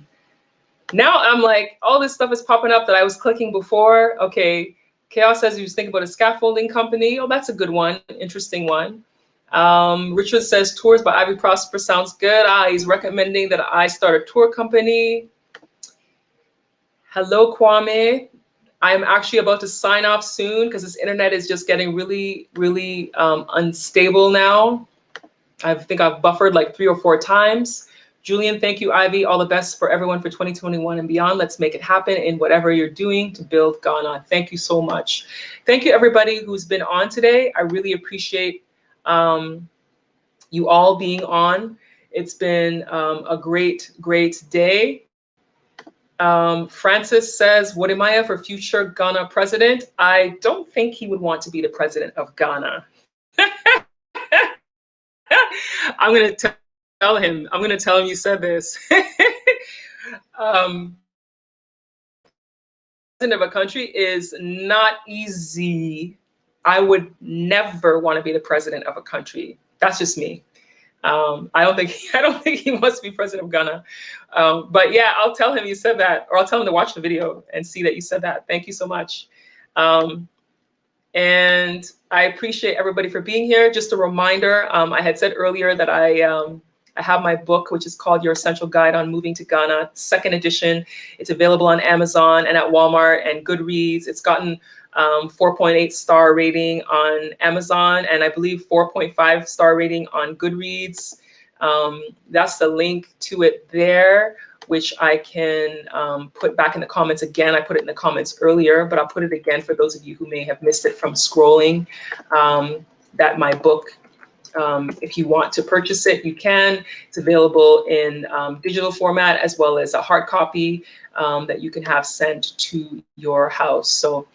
Now I'm like, all this stuff is popping up that I was clicking before. Okay, Chaos says he was thinking about a scaffolding company. Oh, that's a good one, interesting one. Richard says tours by Ivy Prosper sounds good. He's recommending that I start a tour company. Hello, Kwame. I'm actually about to sign off soon because this internet is just getting really, really unstable now. I think I've buffered like 3 or 4 times. Julian, thank you, Ivy. All the best for everyone for 2021 and beyond. Let's make it happen in whatever you're doing to build Ghana. Thank you so much. Thank you, everybody who's been on today. I really appreciate you all being on. It's been a great, great day. Francis says, what am I for future Ghana president? I don't think he would want to be the president of Ghana. I'm going to tell him. I'm going to tell him you said this. President of a country is not easy. I would never want to be the president of a country. That's just me. I don't think he wants to be president of Ghana. But yeah, I'll tell him you said that, or I'll tell him to watch the video and see that you said that. Thank you so much. And I appreciate everybody for being here. Just a reminder, I had said earlier that I have my book, which is called Your Essential Guide on Moving to Ghana, 2nd edition. It's available on Amazon and at Walmart and Goodreads. It's gotten 4.8 star rating on Amazon, and I believe 4.5 star rating on Goodreads. That's the link to it there, which I can put back in the comments again. I put it in the comments earlier, but I'll put it again for those of you who may have missed it from scrolling. That my book, if you want to purchase it, you can. It's available in digital format as well as a hard copy that you can have sent to your house. So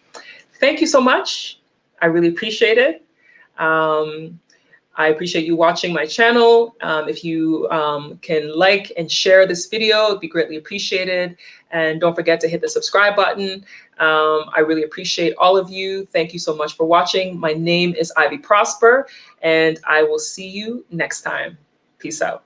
thank you so much. I really appreciate it. I appreciate you watching my channel. If you can like and share this video, it'd be greatly appreciated. And don't forget to hit the subscribe button. I really appreciate all of you. Thank you so much for watching. My name is Ivy Prosper, and I will see you next time. Peace out.